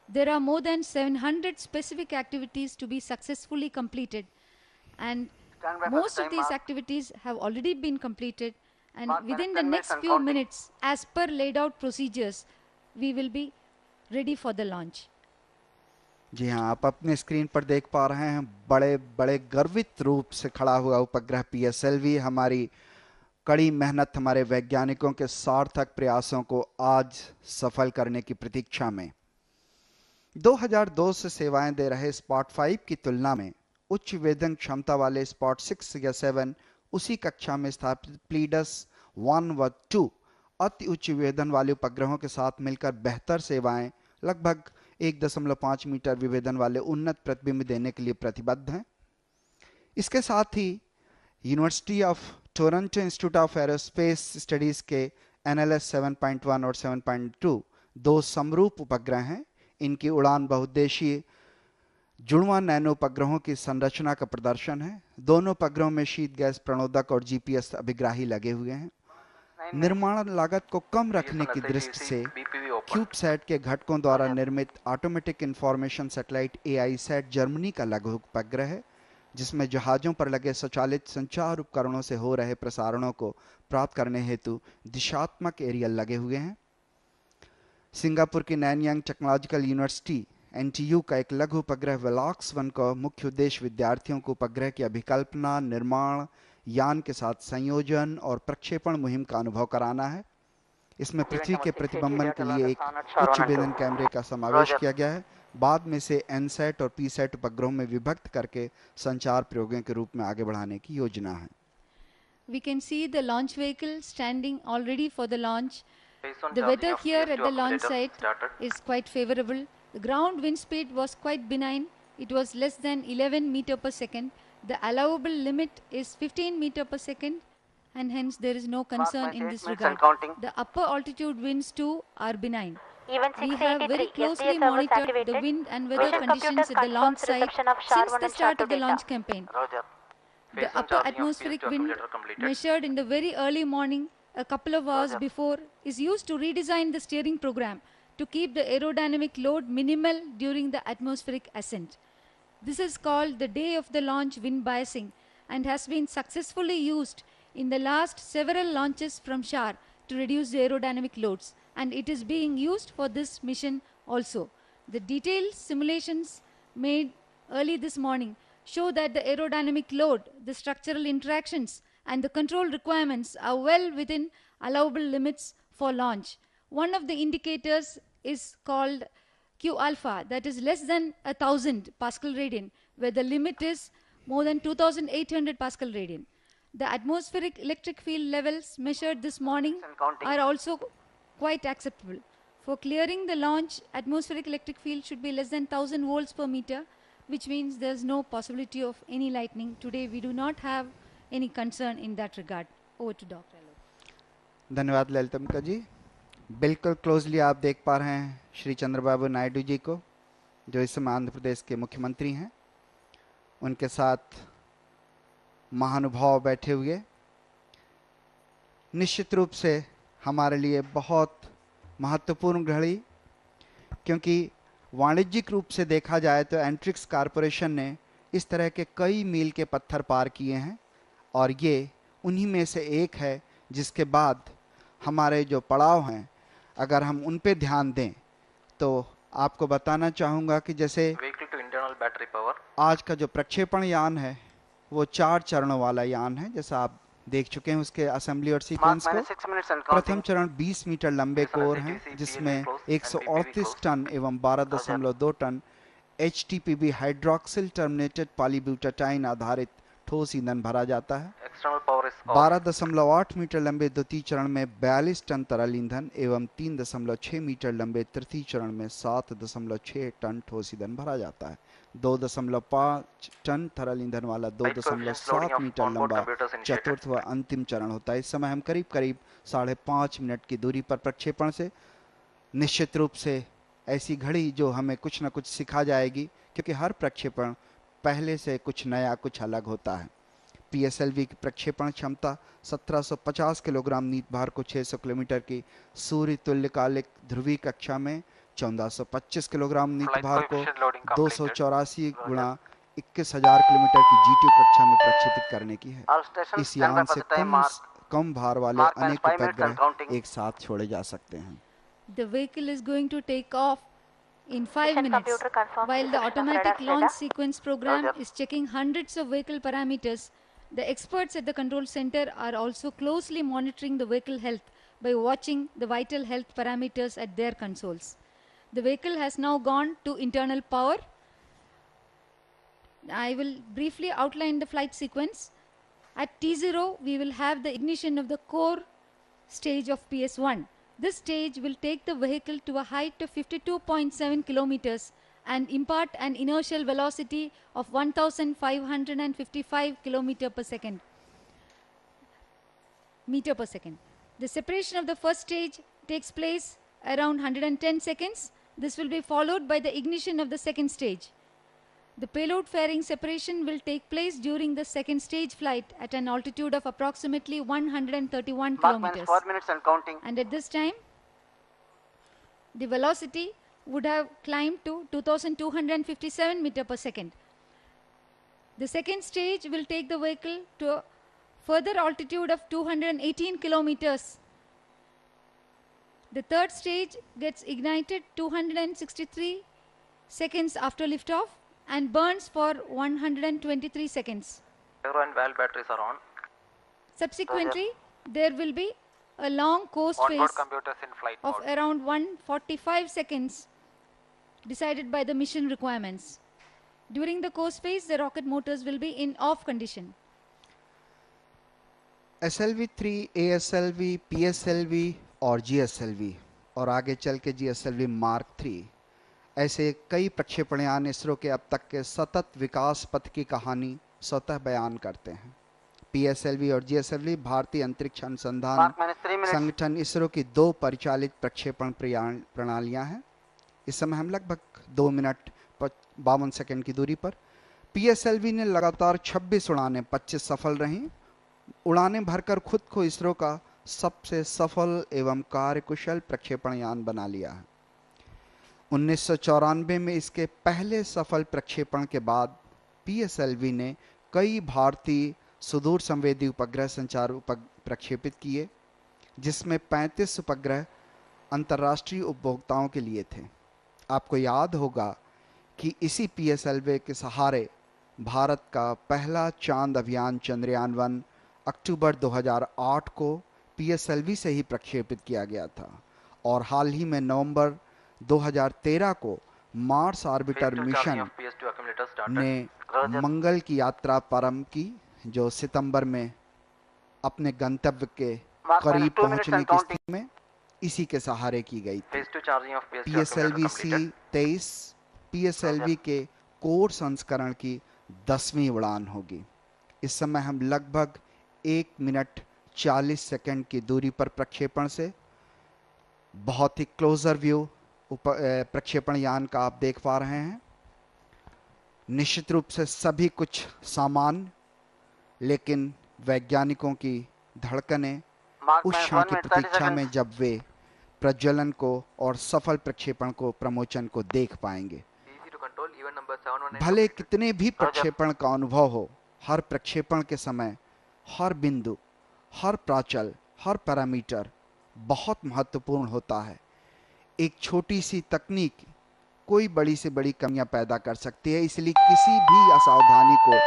There are more than 700 specific activities to be successfully completed, and most of these activities have already been completed, and within the next few minutes, as per laid out procedures, we will be ready for the launch. जी हाँ, आप अपने screen पर देख पा रहे हैं बड़े बड़े गर्वित रूप से खड़ा हुआ उपग्रह PSLV हमारी कड़ी मेहनत, हमारे वैज्ञानिकों के सार्थक प्रयासों को आज सफल करने की प्रतीक्षा में। 2002 से सेवाएं दे रहे स्पॉट 5 की तुलना में उच्च वेदन क्षमता वाले स्पॉट 6 या 7 उसी कक्षा में स्थापित प्लीडस 1 व 2 अति उच्च विभेदन वाले उपग्रहों के साथ मिलकर बेहतर सेवाएं लगभग 1.5 मीटर विभेदन वाले उन्नत प्रतिबिंब देने के लिए प्रतिबद्ध हैं। इसके साथ ही University of Toronto Institute of Aerospace Studies के NLS 7.1 और 7.2 2 समरूप उपग्रह हैं। इनकी उड़ान बहुउद्देशीय जुड़वां नैनो उपग्रहों की संरचना का प्रदर्शन है। दोनों उपग्रहों में शीत गैस प्रणोदक और GPS अभिग्राही लगे हुए हैं। निर्माण लागत को कम रखने की दृष्टि से क्यूबसैट के घटकों द्वारा निर्मित automatic information satellite AISAT Germany का लघु उपग्रह है, जिसमें जहाजों पर लगे स्वचालित संचार उपकरणों से हो रहे प्रसारणों को प्राप्त करने हेतु दिशात्मक एरियल लगे हुए हैं। सिंगापुर की नैनयांग टेक्नोलॉजिकल यूनिवर्सिटी NTU का एक लघु उपग्रह वेलॉक्स 1 का मुख्य उद्देश्य विद्यार्थियों को उपग्रह की अभिकल्पना, निर्माण, यान के साथ संयोजन और प्रक्षेपण मुहिम का अनुभव कराना है। इसमें पृथ्वी के प्रतिबिंबन के लिए एक उच्च वेदन कैमरे का समावेश किया गया है। बाद में से NSAT और PSAT उपग्रहों में विभक्त करके संचार प्रयोगों के रूप में आगे बढ़ाने की योजना है। We can see the launch vehicle standing all ready for the launch. The weather here at the launch site is quite favorable. The ground wind speed was quite benign. It was less than 11 meter per second. The allowable limit is 15 meter per second, and hence there is no concern in this regard. The upper altitude winds too are benign. We have very closely monitored the wind and weather conditions at the launch site since the start of the launch campaign. The upper atmospheric wind measured in the very early morning a couple of hours before is used to redesign the steering program to keep the aerodynamic load minimal during the atmospheric ascent. This is called the day of the launch wind biasing and has been successfully used in the last several launches from SHAR to reduce the aerodynamic loads, and it is being used for this mission also. The detailed simulations made early this morning show that the aerodynamic load, the structural interactions, and the control requirements are well within allowable limits for launch. One of the indicators is called Q alpha, that is less than 1000 Pascal radian, where the limit is more than 2800 Pascal radian. The atmospheric electric field levels measured this morning are also quite acceptable. For clearing the launch, atmospheric electric field should be less than 1000 volts per meter, which means there's no possibility of any lightning. Today we do not have any concern in that regard. Over to Dr. Alok. धन्यवाद ललितम्बिका जी। बिल्कुल closely आप देख पा रहे हैं श्री चंद्रबाबू नायडू जी को, जो इस समय आंध्र प्रदेश के मुख्यमंत्री हैं। उनके साथ महानुभाव बैठे हुए। निश्चित रूप से हमारे लिए बहुत महत्वपूर्ण घड़ी, क्योंकि वाणिज्यिक रूप से देखा जाए तो एंट्रिक्स कॉरपोरेशन ने इस तरह के कई मील के पत्थर पार किए हैं और ये उन्हीं में से एक है जिसके बाद हमारे जो पड़ाव हैं, अगर हम उन पे ध्यान दें तो आपको बताना चाहूँगा कि जैसे आज का जो प्रक्षेपण यान है वो 4 चरणों वाला यान है। जैसा आप देख चुके हैं उसके असेंबली और सीक्वेंस को। प्रथम चरण 20 मीटर लंबे कोर हैं, जिसमें 138 टन एवं 12.2 टन HTPB हाइड्रोक्सिल टर्मिनेटेड पॉलीब्यूटाटाइन आधारित ठोस ईंधन भरा जाता है। 12.8 मीटर लंबे द्वितीय चरण में 42 टन तरल ईंधन एवं 3.6 मीटर लंबे तृतीय चरण में 7.6 टन ठोस ईंधन भरा जाता है। 2.5 टन तरल ईंधन वाला 2.7 मीटर लंबा चतुर्थ व अंतिम चरण होता है। इस समय हम करीब करीब 5.5 मिनट की दूरी पर प्रक्षेपण से। निश्चित रूप से ऐसी घड़ी जो हमें कुछ न कुछ सिखा जाएगी, क्योंकि हर प्रक्षेपण पहले से कुछ नया, कुछ अलग होता है। PSLV की प्रक्षेपण क्षमता 1750 किलोग्राम नीत भार को 600 किलोमीटर की सूर्य तुल्यकालिक ध्रुवीय कक्षा में 1425 किलोग्राम नीत भार को 284 गुणा 21,000 किलोमीटर की G2 कक्षा में प्रक्षेपित करने की है। इस यान से कम भार वाले अनेक उपग्रह एक साथ छोड़े जा सकते हैं। The vehicle is going to take off in 5 minutes, while the automatic launch sequence program is checking hundreds of vehicle parameters. The experts at the control center are also closely monitoring the vehicle health by watching the vital health parameters at their consoles. The vehicle has now gone to internal power. I will briefly outline the flight sequence. At T0, we will have the ignition of the core stage of PS1. This stage will take the vehicle to a height of 52.7 kilometers and impart an inertial velocity of 1,555 meter per second. The separation of the first stage takes place around 110 seconds. This will be followed by the ignition of the second stage. The payload fairing separation will take place during the second stage flight at an altitude of approximately 131 kilometers. 4 minutes and counting. And at this time, the velocity would have climbed to 2,257 meter per second. The second stage will take the vehicle to a further altitude of 218 kilometers. The third stage gets ignited 263 seconds after liftoff and burns for 123 seconds. Aero and valve batteries are on. Subsequently, there will be a long coast phase Computers in flight of around 145 seconds decided by the mission requirements. During the coast phase, the rocket motors will be in off condition. SLV-3, ASLV, PSLV और GSLV और आगे चल के GSLV Mark 3 ऐसे कई प्रक्षेपण यान इसरो के अब तक के सतत विकास पथ की कहानी स्वतः बयान करते हैं। PSLV और GSLV भारतीय अंतरिक्ष अनुसंधान संगठन इसरो की 2 परिचालित प्रक्षेपण प्रणालियां हैं। इस समय हम लगभग 2 मिनट 52 सेकंड की दूरी पर। PSLV ने लगातार 26 उड़ानें 25 सफल रहीं। उड़ानें भरकर खुद को इसरो का सबसे सफल एवं कार्यकुशल प्रक्षेपण यान बना लिया है। 1994 में इसके पहले सफल प्रक्षेपण के बाद पीएसएलवी ने कई भारतीय सुदूर संवेदी उपग्रह संचार प्रक्षेपित किए, जिसमें 35 उपग्रह अंतर्राष्ट्रीय उपभोक्ताओं के लिए थे। आपको याद होगा कि इसी पीएसएलवी के सहारे भारत का पहला चांद अभियान चंद्रयान-1 अक्टूबर 2008 को पीएसएलवी से ही प्रक्षेपित किया गया था और हाल ही में नवंबर 2013 को मार्स ऑर्बिटर मिशन ने मंगल की यात्रा प्रारंभ की, जो सितंबर में अपने गंतव्य के करीब पहुंचने की स्थिति में इसी के सहारे की गई थी। पीएसएलवी C-23 पीएसएलवी के कोर संस्करण की 10वीं उड़ान होगी। इस समय हम लगभग 1 मिनट 40 सेकंड की दूरी पर प्रक्षेपण से बहुत ही क्लोजर व्यू प्रक्षेपण यान का आप देख पा रहे हैं। निश्चित रूप से सभी कुछ सामान्य, लेकिन वैज्ञानिकों की धड़कनें उस क्षण की प्रतीक्षा में जब वे प्रज्वलन को और सफल प्रक्षेपण को प्रमोशन को देख पाएंगे। भले कितने भी प्रक्षेपण का अनुभव हो, हर प्रक्षेपण के समय हर बिंदु, हर प्राचल, हर पैरामीटर बहुत महत्वपूर्ण होता है। एक छोटी सी तकनीक कोई बड़ी से बड़ी कमियां पैदा कर सकती है, इसलिए किसी भी असावधानी को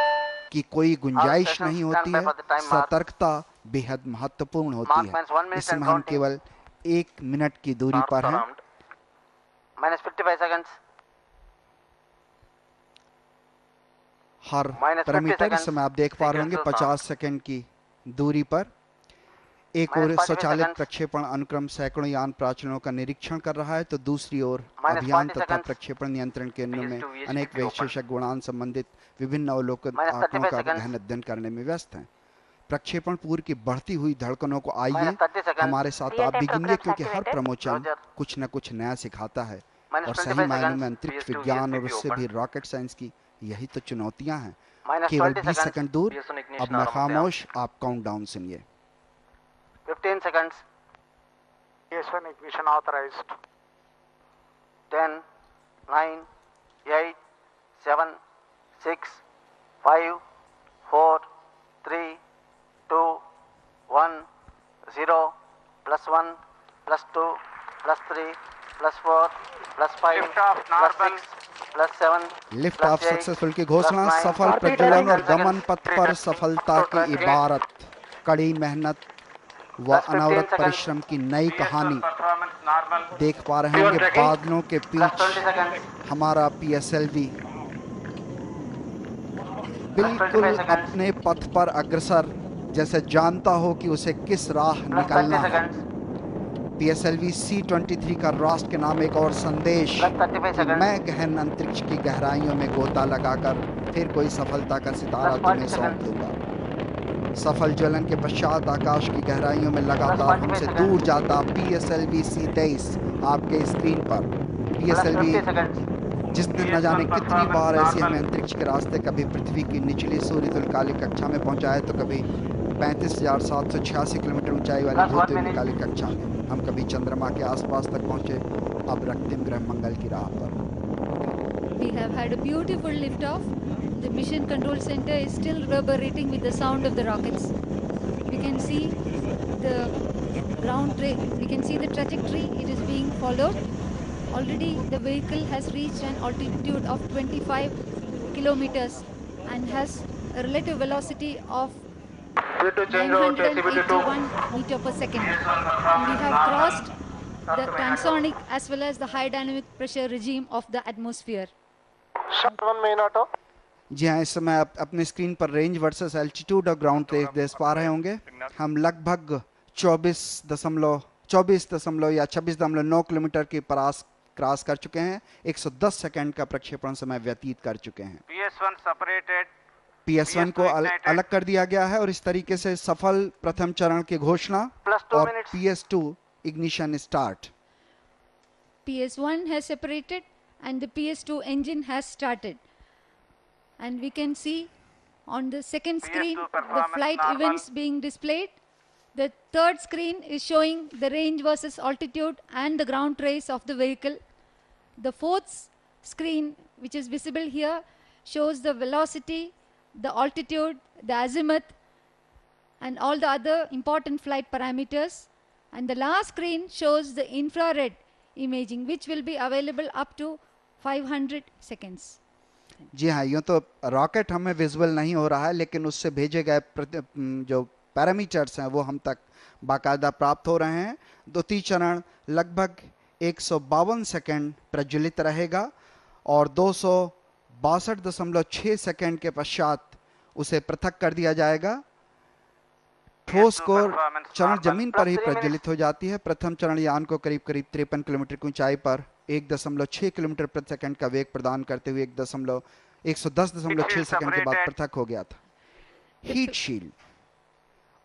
की कोई गुंजाइश नहीं होती है। सतर्कता बेहद महत्वपूर्ण होती है। इस समय हम केवल 1 मिनट की दूरी पर हैं। हर पैरामीटर इस समय आप देख पा रहे होंगे 50 सेकंड की दूरी पर। एक ओर स्वचालित प्रक्षेपण अनुक्रम सैकड़ों यान प्राचलों का निरीक्षण कर रहा है, तो दूसरी ओर अभियान तथा प्रक्षेपण नियंत्रण केंद्रों में अनेक विशेषज्ञ उड़ान संबंधित विभिन्न अवलोकन आंकड़ों का गहन अध्ययन करने में व्यस्त हैं। प्रक्षेपण पूर्व की बढ़ती हुई धड़कनों को आइए हमारे साथ आप भी गिनिए, क्योंकि हर प्रमोशन कुछ न कुछ नया सिखाता है और सही मायनों में अंतरिक्ष विज्ञान और उससे भी रॉकेट साइंस की यही तो चुनौतियां हैं। केवल 20 सेकंड दूर। अब मैं खामोश, आप काउंटडाउन सुनिए। 15 seconds. PS1 ignition authorized. 10, 9, 8, 7, 6, 5, 4, 3, 2, 1, 0, +1, +2, +3, +4, +5, +6, +7, lift off successful की घोषणा। सफल प्रज्वलन और गमन पथ पर सफलता की इबारत, कड़ी मेहनत व अनवरत परिश्रम की नई कहानी देख पा रहे होंगे। बादलों के बीच हमारा पीएसएलवी बिल्कुल अपने पथ पर अग्रसर, जैसे जानता हो कि उसे किस राह निकलना है। पीएसएलवी C-23 का राष्ट्र के नाम एक और संदेश कि मैं गहन अंतरिक्ष की गहराइयों में गोता लगाकर फिर कोई सफलता का सितारा तुम्हें सौंप दूंगा। सफल ज्वलन के पश्चात आकाश की गहराइयों में लगातार हमसे दूर जाता पीएसएलवी C-23 आपके स्क्रीन पर। पीएसएलवी जिसने न जाने कितनी बार ऐसे हमें अंतरिक्ष के रास्ते, कभी पृथ्वी की निचली सूर्य तुल्यकालिक कक्षा में पहुंचाए, तो कभी 35,786 किलोमीटर ऊंचाई वाली भूतकालिक कक्षा में, हम कभी चंद्रमा के आसपास तक पहुंचे, अब रক্তিम ग्रह मंगल की राह पर। We have had a beautiful liftoff. The mission control center is still reverberating with the sound of the rockets. We can see the we can see the trajectory it is being followed. Already the vehicle has reached an altitude of 25 kilometers and has a relative velocity of 981 meter per second. And we have crossed the transonic as well as the high dynamic pressure regime of the atmosphere. जी हाँ, इस समय आप अपने screen पर range versus altitude और ground देख पा रहे होंगे। हम लगभग 24 या 26.9 किलोमीटर की क्रॉस कर चुके हैं। 110 सेकंड का प्रक्षेपण समय व्यतीत कर चुके हैं। PS1 को अलग कर दिया गया है और इस तरीके से सफल प्रथम चरण की घोषणा और PS2 ignition start. PS1 has separated and the PS2 engine has started. And we can see on the second screen the flight events being displayed. The third screen is showing the range versus altitude and the ground trace of the vehicle. The fourth screen, which is visible here, shows the velocity, the altitude, the azimuth, and all the other important flight parameters. And the last screen shows the infrared imaging, which will be available up to 500 seconds. जी हाँ, यूँ तो rocket हमें visual नहीं हो रहा है, लेकिन उससे भेजे गए जो पैरामीटर्स हैं वो हम तक बाकायदा प्राप्त हो रहे हैं। द्वितीय चरण लगभग 152 सेकंड प्रज्वलित रहेगा और 262.6 सेकंड के पश्चात उसे पृथक कर दिया जाएगा। ठोस कोर चरण जमीन पर ही प्रज्वलित हो जाती है। प्रथम चरण यान को करीब 53 किलोमीटर की ऊंचाई पर 1.6 किलोमीटर प्रति सेकंड का वेग प्रदान करते हुए 110.6 सेकंड के बाद पृथक हो गया था। हीट शील्ड,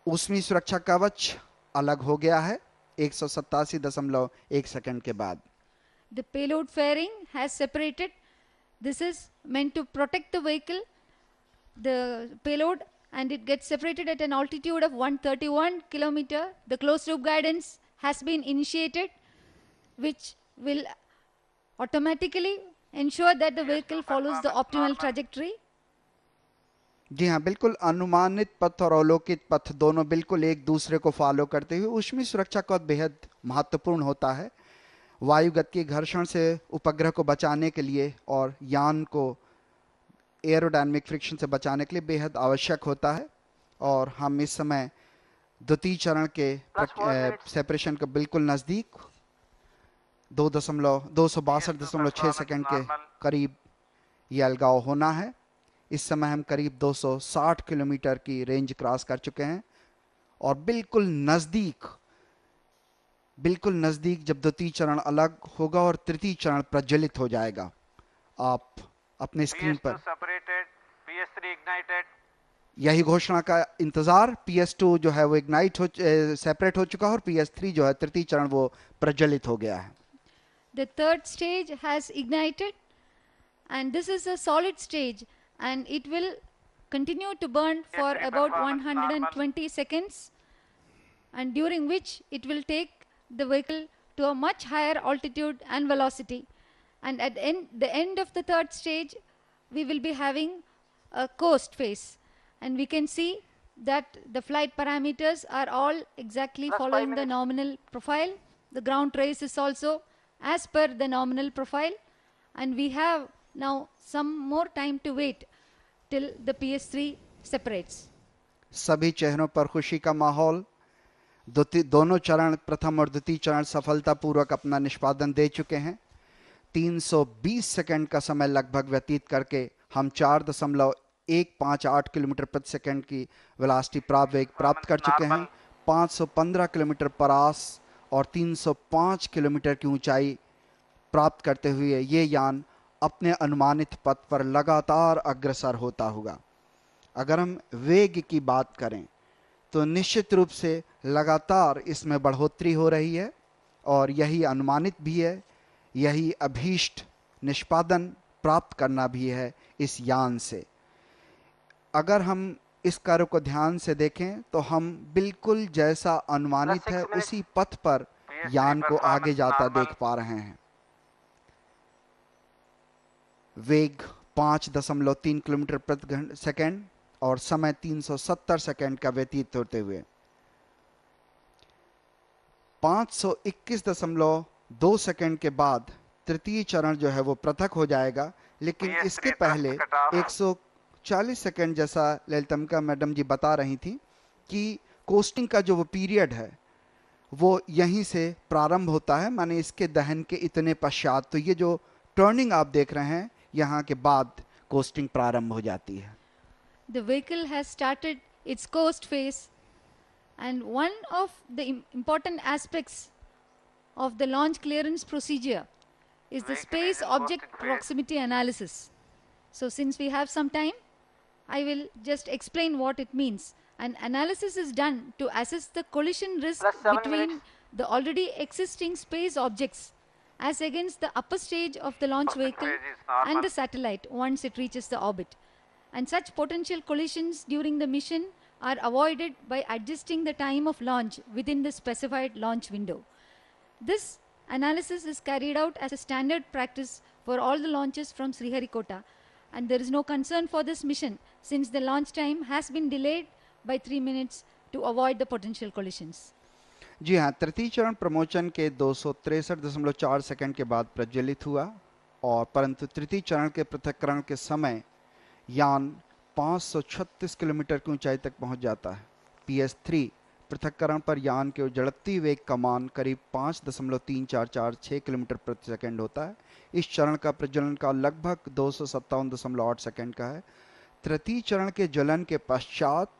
ऊष्मीय सुरक्षा कवच अलग हो गया है 187.1 सेकंड के बाद। The payload fairing has separated. This is meant to protect the vehicle, the payload, and it gets separated at an altitude of 131 kilometer. The closed loop guidance has been initiated, which will automatically ensure that the vehicle follows the optimal trajectory. जी हाँ, बिल्कुल अनुमानित पथ और अवलोकित पथ दोनों बिल्कुल एक दूसरे को फॉलो करते हुए ऊष्मीय सुरक्षा का बेहद महत्वपूर्ण होता है। वायुगत के घर्षण से उपग्रह को बचाने के लिए और यान को एरोडायनामिक फ्रिक्शन से बचाने के लिए बेहद आवश्यक होता है। और हम इस समय द्वितीय चरण के सेपरेशन के बिल्कुल नज़दीक 262.6 सेकंड के करीब ये अलगाव होना है। इस समय हम करीब 260 किलोमीटर की रेंज क्रॉस कर चुके हैं और बिल्कुल नज़दीक जब द्वितीय चरण अलग होगा और तृतीय चरण प्रज्वलित हो जाएगा, आप अपने स्क्रीन पर यही घोषणा का इंतजार। PS2 जो है वो सेपरेट हो चुका है और PS3 जो है तृतीय चरण वो प्रज्वलित हो गया है। The third stage has ignited, and this is a solid stage, and it will continue to burn for about 120 seconds, and during which it will take the vehicle to a much higher altitude and velocity. And at the end of the third stage, we will be having a coast phase, and we can see that the flight parameters are all exactly following the nominal profile. The ground trace is also as per the nominal profile, and we have now some more time to wait till the PS3 separates. सभी चेहरों पर खुशी का माहौल। दोनों चरण प्रथम और द्वितीय चरण सफलतापूर्वक अपना निष्पादन दे चुके हैं। 320 सेकंड का समय लगभग व्यतीत करके हम 4.158 किलोमीटर प्रति सेकंड की वेलोसिटी प्राप्त कर चुके हैं। 515 किलोमीटर पर आस और 305 किलोमीटर की ऊंचाई प्राप्त करते हुए ये यान अपने अनुमानित पथ पर लगातार अग्रसर होता होगा। अगर हम वेग की बात करें तो निश्चित रूप से लगातार इसमें बढ़ोतरी हो रही है और यही अनुमानित भी है, यही अभीष्ट निष्पादन प्राप्त करना भी है इस यान से। अगर हम इस कार्य को ध्यान से देखें तो हम बिल्कुल जैसा अनुमानित है उसी पथ पर यान को आगे जाता देख पा रहे हैं। वेग 5.3 किलोमीटर प्रति सेकंड और समय 370 सेकंड का व्यतीत होते हुए 521.2 सेकंड के बाद तृतीय चरण जो है वो पृथक हो जाएगा, लेकिन इसके पहले 140 सेकंड जैसा ललितम्बिका मैडम जी बता रही थी कि कोस्टिंग का जो वो पीरियड है वो यहीं से प्रारंभ होता है, माने इसके दहन के इतने पश्चात। तो ये जो टर्निंग आप देख रहे हैं यहाँ के बाद कोस्टिंग प्रारंभ हो जाती है। The vehicle has started its coast phase, and one of the important aspects of the launch clearance procedure is the space object proximity analysis. So since we have some time, I will just explain what it means. An analysis is done to assess the collision risk between the already existing space objects as against the upper stage of the launch vehicle and the satellite once it reaches the orbit. And such potential collisions during the mission are avoided by adjusting the time of launch within the specified launch window. This analysis is carried out as a standard practice for all the launches from Sriharikota, and there is no concern for this mission since the launch time has been delayed by 3 minutes to avoid the potential collisions. जी हाँ, तृतीय चरण promotion के 263.4 second के बाद प्रज्वलित हुआ और परंतु तृतीय चरण के पृथक्करण के समय यान 536 किलोमीटर की ऊंचाई तक पहुंच जाता है। PS3 पृथक्करण पर यान के जड़त्वीय वेग का मान करीब 5.3446 किलोमीटर प्रति सेकंड होता है। इस चरण का प्रज्वलन काल लगभग 257.8 सेकंड का है। तृतीय चरण के ज्वलन के पश्चात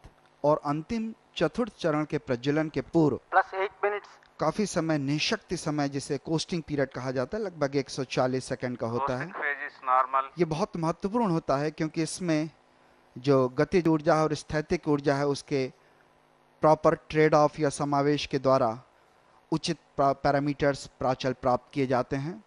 और अंतिम चतुर्थ चरण के प्रज्वलन के पूर्व +8 minutes. काफी समय निशक्ति समय जिसे कोस्टिंग पीरियड कहा जाता है लगभग 140 सेकंड का होता है। Coasting phase is normal. ये बहुत महत्वपूर्ण होता है क्योंकि इसमें जो गतिज ऊर्जा और स्थैतिक ऊर्जा है उसके प्रॉपर ट्रेड ऑफ या समावेश के द्वारा उचित पैरामीटर्स प्राचल प्राप्त किए जाते हैं।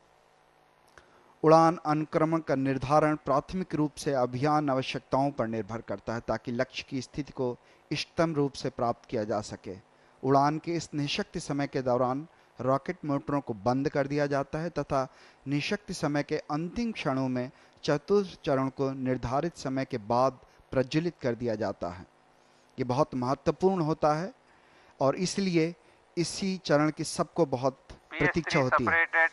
उड़ान अनुक्रमण का निर्धारण प्राथमिक रूप से अभियान आवश्यकताओं पर निर्भर करता है ताकि लक्ष्य की स्थिति को इष्टतम रूप से प्राप्त किया जा सके। उड़ान के इस निशक्ति समय के दौरान रॉकेट मोटरों को बंद कर दिया जाता है तथा निशक्ति समय के अंतिम क्षणों में चतुर्थ चरण को निर्धारित समय के बाद प्रज्वलित कर दिया जाता है। ये बहुत महत्वपूर्ण होता है और इसलिए इसी चरण की सबको बहुत प्रतीक्षा PS3 होती है। separated.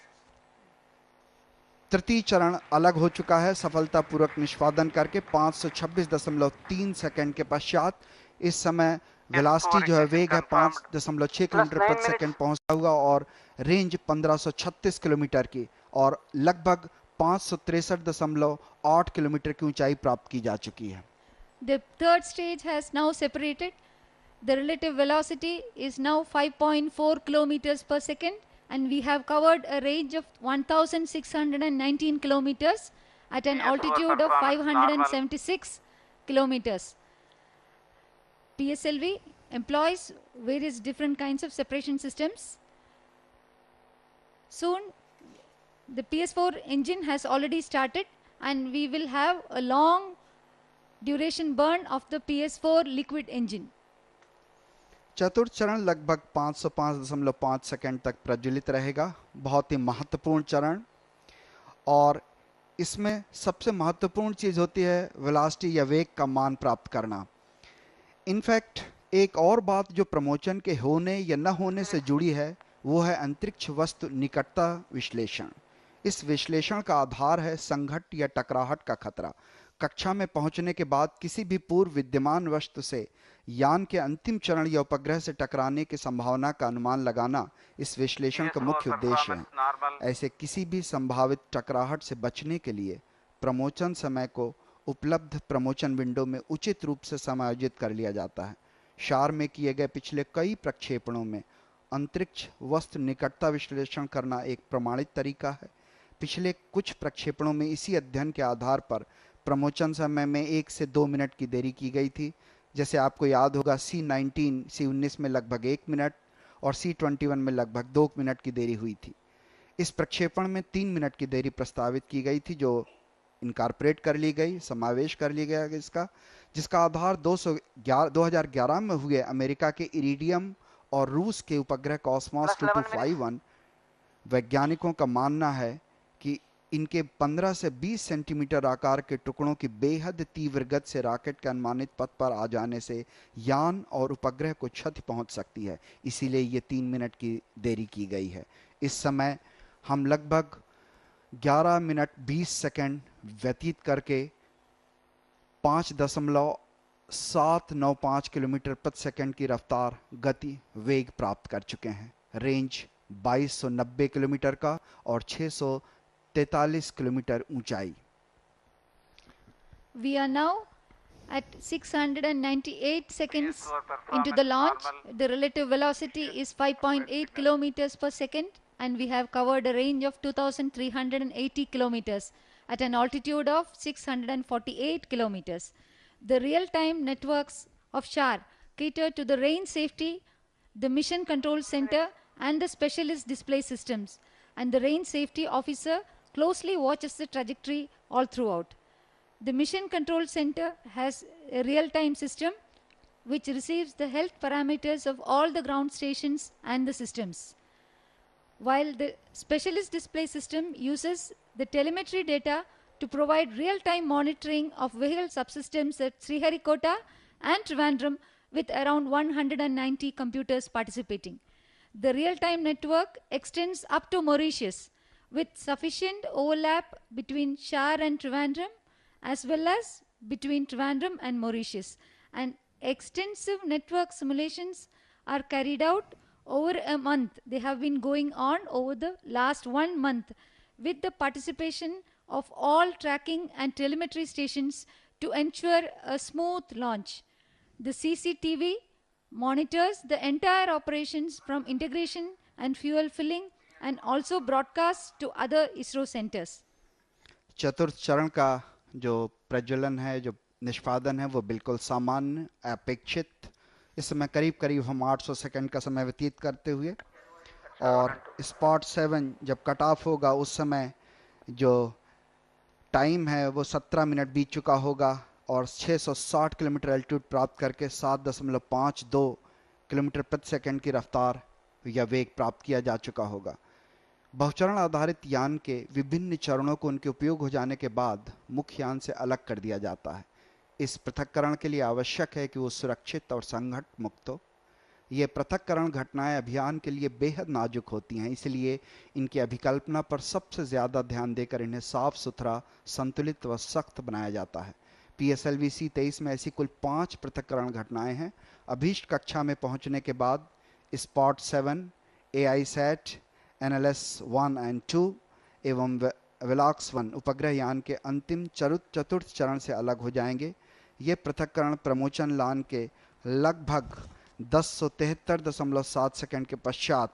तृतीय चरण अलग हो चुका है सफलतापूर्वक निष्पादन करके 526.3 सेकंड के पश्चात इस समय वेलोसिटी जो है वेग है 5.6 किलोमीटर प्रति सेकंड पहुंचता हुआ और रेंज 1536 किलोमीटर की और लगभग 563.8 किलोमीटर की ऊंचाई प्राप्त की जा चुकी है। The third stage has now separated. The relative velocity is now 5.4 kilometers per second, and we have covered a range of 1,619 kilometers at an PS4 altitude of performance 576 kilometers. PSLV employs various different kinds of separation systems. Soon, the PS4 engine has already started, and we will have a long duration burn of the PS4 liquid engine. चतुर्थ चरण लगभग 505.5 second तक प्रज्वलित रहेगा। बहुत ही महत्वपूर्ण चरण और इसमें सबसे महत्वपूर्ण चीज होती है वेलोसिटी या वेग का मान प्राप्त करना। इनफैक्ट एक और बात जो प्रमोशन के होने या न होने से जुड़ी है वो है अंतरिक्ष वस्तु निकटता विश्लेषण। इस विश्लेषण का आधार है संघट्ट या टकराहट का खतरा। कक्षा में पहुंचने के बाद किसी भी पूर्व विद्यमान वस्तु से यान के अंतिम चरण या उपग्रह से टकराने की संभावना का अनुमान लगाना इस विश्लेषण का मुख्य उद्देश्य है। Normal. ऐसे किसी भी संभावित टकराहट से बचने के लिए प्रमोशन समय को उपलब्ध प्रमोशन विंडो में उचित रूप से समायोजित कर लिया जाता है। शार में किए गए पिछले कई प्रक्षेपणों में अंतरिक्ष वस्तु निकटता विश्लेषण करना एक प्रमाणित तरीका है। पिछले कुछ प्रक्षेपणों में इसी अध्ययन के आधार पर प्रमोशन समय में 1 से 2 मिनट की देरी की गई थी। जैसे आपको याद होगा C19 में लगभग 1 मिनट और C21 में लगभग 2 मिनट की देरी हुई थी। इस प्रक्षेपण में 3 मिनट की देरी प्रस्तावित की गई थी जो इनकॉर्पोरेट कर ली गई, समावेश कर लिया गया इसका, जिसका आधार 2011 में हुए अमेरिका के इरिडियम और रूस के उपग्रह कॉस्मोस 2251 वैज्ञानिकों का मानना है कि इनके 15 से 20 सेंटीमीटर आकार के टुकड़ों की बेहद तीव्र गति से रॉकेट के अनुमानित पथ पर आ जाने से यान और उपग्रह को क्षति पहुंच सकती है। इसीलिए ये 3 मिनट की देरी की गई है। इस समय हम लगभग 11 मिनट 20 सेकंड व्यतीत करके 5.795 किलोमीटर प्रति सेकंड की रफ्तार गति वेग प्राप्त कर चुके हैं। रेंज 2290 किलोमीटर का और 643 किलोमीटर ऊंचाई। We are now at 698 seconds into the launch. The relative velocity is 5.8 kilometers per second, and we have covered a range of 2,380 kilometers at an altitude of 648 kilometers. The real-time networks of SHAR cater to the range safety, the mission control center, and the specialist display systems, and the range safety officer closely watches the trajectory all throughout. The mission control center has a real-time system which receives the health parameters of all the ground stations and the systems. While the specialist display system uses the telemetry data to provide real-time monitoring of vehicle subsystems at Sriharikota and Trivandrum with around 190 computers participating. The real-time network extends up to Mauritius with sufficient overlap between Shar and Trivandrum as well as between Trivandrum and Mauritius, and extensive network simulations are carried out over a month. They have been going on over the last 1 month with the participation of all tracking and telemetry stations to ensure a smooth launch. The CCTV monitors the entire operations from integration and fuel filling and also broadcasts to other ISRO centers. चतुर्थ चरण का जो प्रज्वलन है, जो निष्पादन है, वो बिल्कुल सामान्य अपेक्षित। इस समय करीब करीब हम 800 सेकंड का समय व्यतीत करते हुए, और स्पॉट 7 जब कट ऑफ होगा उस समय जो टाइम है वो 17 मिनट बीत चुका होगा और 660 किलोमीटर एल्टीट्यूड प्राप्त करके 7.52 किलोमीटर प्रति सेकंड की रफ्तार या वेग प्राप्त किया जा चुका होगा। बहुचरण आधारित यान के विभिन्न चरणों को उनके उपयोग हो जाने के बाद मुख्य यान से अलग कर दिया जाता है। इस पृथक्करण के लिए आवश्यक है कि वो सुरक्षित और संघट मुक्त हो। ये पृथक्करण घटनाएं अभियान के लिए बेहद नाजुक होती हैं, इसलिए इनकी अभिकल्पना पर सबसे ज़्यादा ध्यान देकर इन्हें साफ सुथरा, संतुलित व सख्त बनाया जाता है। PSLV C-23 में ऐसी कुल 5 पृथक्करण घटनाएं हैं। अभीष्ट कक्षा में पहुंचने के बाद स्पॉट 7, AISAT, NLS 1 and 2 एवं वेलॉक्स 1 उपग्रह यान के अंतिम चतुर्थ चरण से अलग हो जाएंगे। ये पृथक्करण प्रमोचन लान के लगभग 1073.7 सेकंड के पश्चात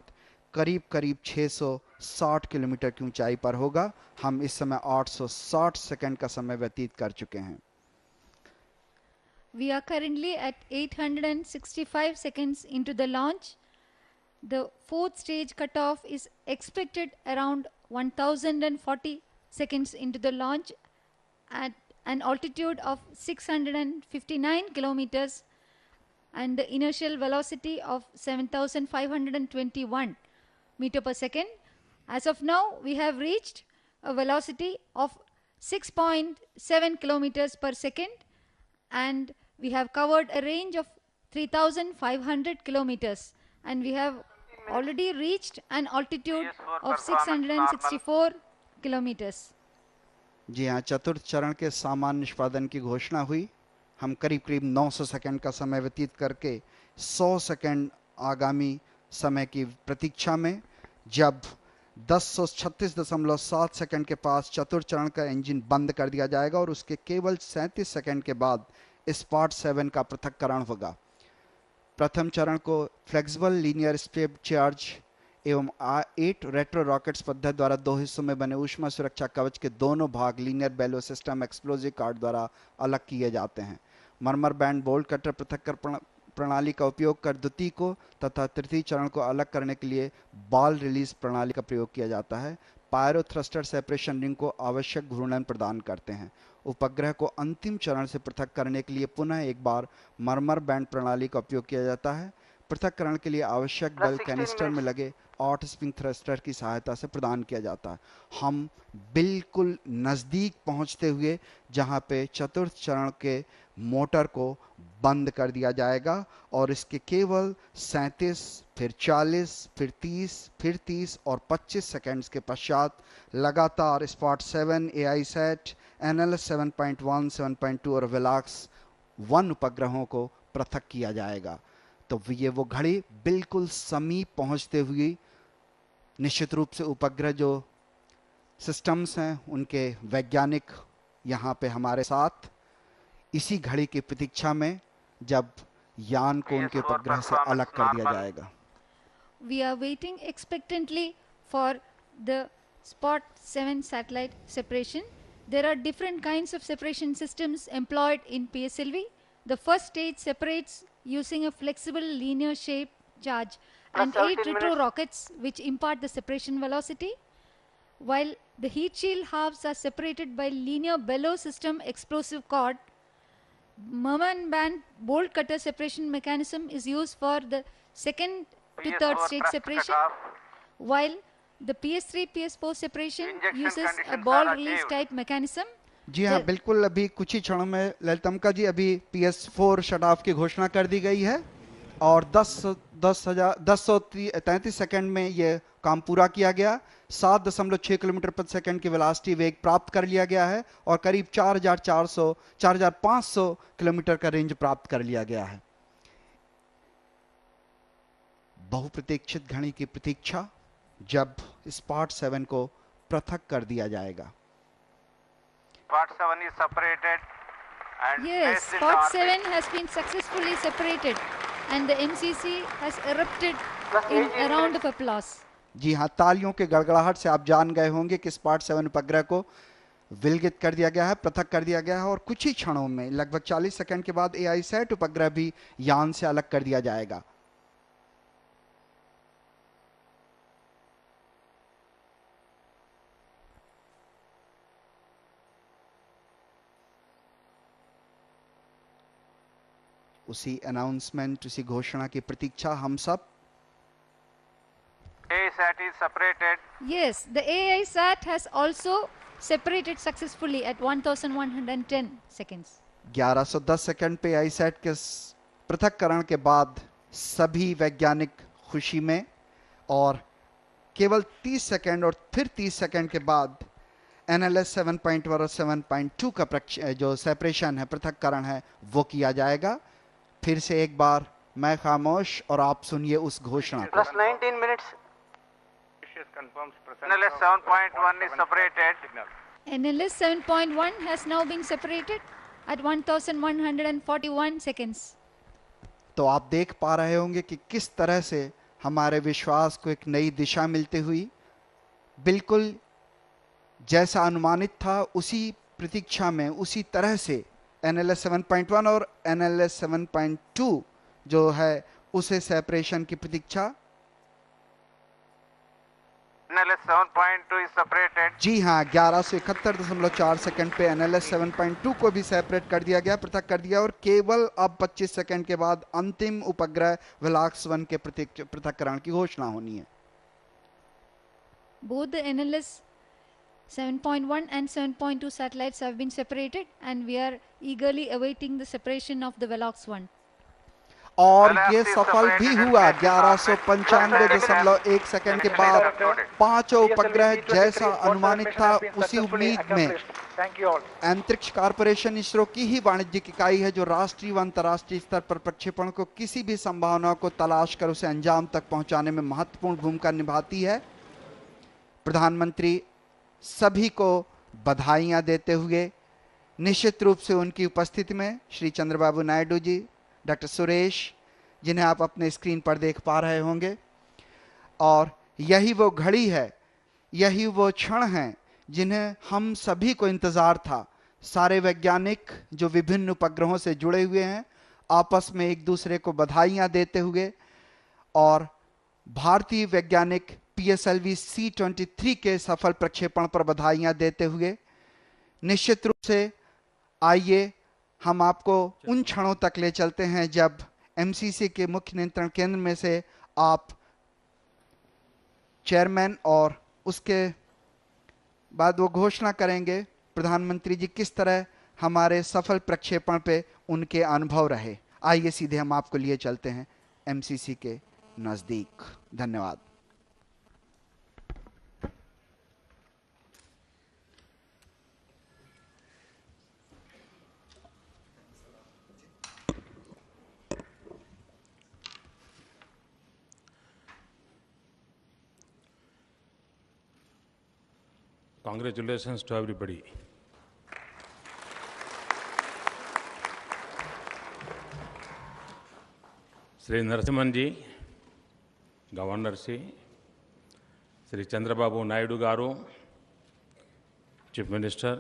करीब करीब 660 किलोमीटर की ऊंचाई पर होगा। हम इस समय 860 सेकंड का समय व्यतीत कर चुके हैं। We are currently at 865 seconds into the launch. The fourth stage cutoff is expected around 1040 seconds into the launch at an altitude of 659 kilometers and the inertial velocity of 7,521 meter per second. As of now, we have reached a velocity of 6.7 kilometers per second and we have covered a range of 3,500 kilometers and we have already reached an altitude of 664 kilometers. जी हाँ, चतुर्थ चरण के सामान्य निष्पादन की घोषणा हुई। हम करीब करीब 900 सेकंड का समय व्यतीत करके 100 सेकंड आगामी समय की प्रतीक्षा में, जब 1036.7 सेकंड के पास चतुर्थ चरण का इंजन बंद कर दिया जाएगा और उसके केवल 37 सेकंड के बाद स्पॉट 7 का पृथक्करण होगा। प्रथम चरण को फ्लेक्सिबल लीनियर स्टेप चार्ज एवं 8 रेट्रो रॉकेट्स पद्धति द्वारा 2 हिस्सों में बने ऊष्मा सुरक्षा कवच के दोनों भाग लीनियर बेलो सिस्टम एक्सप्लोजिव कार्ड द्वारा अलग किए जाते हैं। मरमर बैंड बोल्ट कटर पृथक्करण प्रणाली का उपयोग कर द्वितीय को तथा तृतीय चरण को अलग करने के लिए बॉल रिलीज प्रणाली का प्रयोग किया जाता है। पायरो थ्रस्टर सेपरेशन रिंग को आवश्यक घूर्णन प्रदान करते हैं। उपग्रह को अंतिम चरण से पृथक करने के लिए पुनः एक बार मरमर बैंड प्रणाली का उपयोग किया जाता है। पृथक्करण के लिए आवश्यक बल कैनिस्टर में लगे 8 स्प्रिंग थ्रस्टर की सहायता से प्रदान किया जाता है। हम बिल्कुल नज़दीक पहुंचते हुए जहां पे चतुर्थ चरण के मोटर को बंद कर दिया जाएगा और इसके केवल 37, फिर 40, फिर 30, फिर 30 और 25 सेकंड्स के पश्चात लगातार स्पॉट 7, AISAT, NLS 7.1, 7.2 और वेलॉक्स 1 उपग्रहों को पृथक किया जाएगा। तो ये वो घड़ी बिल्कुल समीप पहुंचते हुए निश्चित रूप से उपग्रह जो सिस्टम्स हैं उनके वैज्ञानिक यहाँ पे हमारे साथ इसी घड़ी की प्रतीक्षा में, जब यान को उनके उपग्रह से अलग कर दिया जाएगा। We are waiting expectantly for the Spot 7 satellite separation. There are different kinds of separation systems employed in PSLV. The first stage separates using a flexible linear shape charge and 8 retro rockets which impart the separation velocity, while the heat shield halves are separated by linear bellow system explosive cord. Merman band bolt cutter separation mechanism is used for the second to third PS4 stage thrust separation, cutoff. while the PS3 PS4 separation Injection uses a conditions ball are release achieved. type mechanism. जी हाँ, The- बिल्कुल। अभी कुछ ही क्षणों में ललितम्बिका जी अभी PS4 shut off की घोषणा कर दी गई है और 1033 सेकंड में ये काम पूरा किया गया। 7.6 किलोमीटर प्रति सेकंड की वेलोसिटी वेग प्राप्त कर लिया गया है और करीब 4,500 किलोमीटर का रेंज प्राप्त कर लिया गया है। बहुप्रतीक्षित घड़ी की प्रतीक्षा, जब स्पॉट 7 को पृथक कर दिया जाएगा। Part 7 is separated and Yes, placed in the Spot orbit. 7 has been successfully separated and the MCC has erupted in a round of applause. जी हाँ, तालियों के गड़गड़ाहट से आप जान गए होंगे कि स्पॉट 7 उपग्रह को विलगित कर दिया गया है, पृथक कर दिया गया है और कुछ ही क्षणों में लगभग 40 सेकंड के बाद AISAT उपग्रह भी यान से अलग कर दिया जाएगा। उसी अनाउंसमेंट, उसी घोषणा की प्रतीक्षा हम सब। ASAT is separated. Yes, the AISAT has also separated successfully at 1110 seconds. 1110 second पे AISAT के पृथक्करण के बाद सभी वैज्ञानिक खुशी में, और केवल 30 सेकंड और फिर 30 सेकंड के बाद NLS 7.1 और 7.2 का जो सेपरेशन है, पृथक्करण है, वो किया जाएगा। फिर से एक बार मैं खामोश और आप सुनिए उस घोषणा को। Plus 19 minutes. Confirms presence NLS of 7.1 is 7.7 separated. signal. NLS 7.1 has now been separated at 1141 seconds. तो आप देख पा रहे होंगे कि किस तरह से हमारे विश्वास को एक नई दिशा मिलती हुई, बिल्कुल जैसा अनुमानित था उसी प्रतीक्षा में, उसी तरह से NLS 7.1 और NLS 7.2 जो है उसे सेपरेशन की प्रतीक्षा। NLS 7.2 is separated. जी हाँ, 1171.4 सेकंड पे NLS 7.2 को भी सेपरेट कर दिया गया, पृथक कर दिया, और केवल अब 25 सेकंड के बाद अंतिम उपग्रह वेलॉक्स 1 के पृथक्करण की घोषणा होनी है। Both the NLS 7.1 and 7.2 satellites have been separated and we are eagerly awaiting the separation of the Velox 1. और ये सफल भी हुआ। 1195.1 सेकंड के बाद पांचों उपग्रह जैसा अनुमानित था उसी उम्मीद में Thank you all. अंतरिक्ष कॉरपोरेशन इसरो की ही वाणिज्यिक इकाई है जो राष्ट्रीय व अंतर्राष्ट्रीय स्तर पर प्रक्षेपण को किसी भी संभावना को तलाश कर उसे अंजाम तक पहुंचाने में महत्वपूर्ण भूमिका निभाती है। प्रधानमंत्री सभी को बधाइयां देते हुए, निश्चित रूप से उनकी उपस्थिति में श्री चंद्रबाबू नायडू जी, डॉक्टर सुरेश, जिन्हें आप अपने स्क्रीन पर देख पा रहे होंगे, और यही वो घड़ी है, यही वो क्षण है जिन्हें हम सभी को इंतजार था। सारे वैज्ञानिक जो विभिन्न उपग्रहों से जुड़े हुए हैं आपस में एक दूसरे को बधाइयां देते हुए और भारतीय वैज्ञानिक PSLV C-23 के सफल प्रक्षेपण पर बधाइयां देते हुए, निश्चित रूप से आइए हम आपको उन क्षणों तक ले चलते हैं जब MCC के मुख्य नियंत्रण केंद्र में से आप चेयरमैन और उसके बाद वो घोषणा करेंगे प्रधानमंत्री जी किस तरह हमारे सफल प्रक्षेपण पे उनके अनुभव रहे। आइए सीधे हम आपको लिए चलते हैं MCC के नजदीक। धन्यवाद। Congratulations to everybody. Sri Narasimhan ji, Governor Sri Chandrababu Naidu Garu, Chief Minister,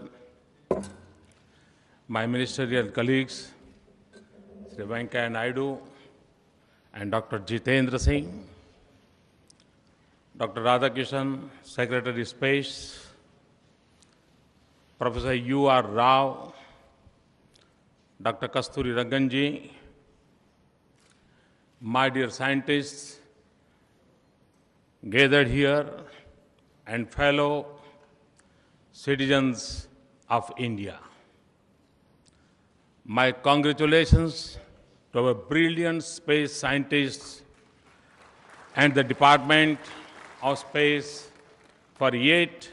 my ministerial colleagues, Sri Venkaiah Naidu and Dr. Jitendra Singh, Dr. Radhakishan, Secretary Space, Professor U.R. Rao, Dr. Kasturi Rangan ji, my dear scientists gathered here, and fellow citizens of India. My congratulations to our brilliant space scientists and the Department of Space for yet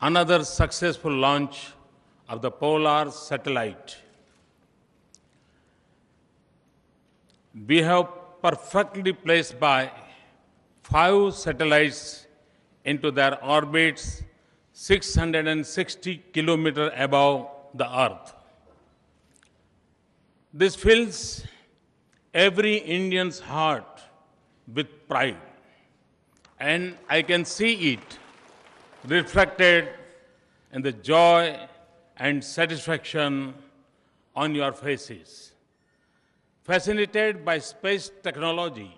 another successful launch of the Polar satellite. We have perfectly placed by 5 satellites into their orbits 660 kilometers above the Earth. This fills every Indian's heart with pride, and I can see it reflected in the joy and satisfaction on your faces. Fascinated by space technology,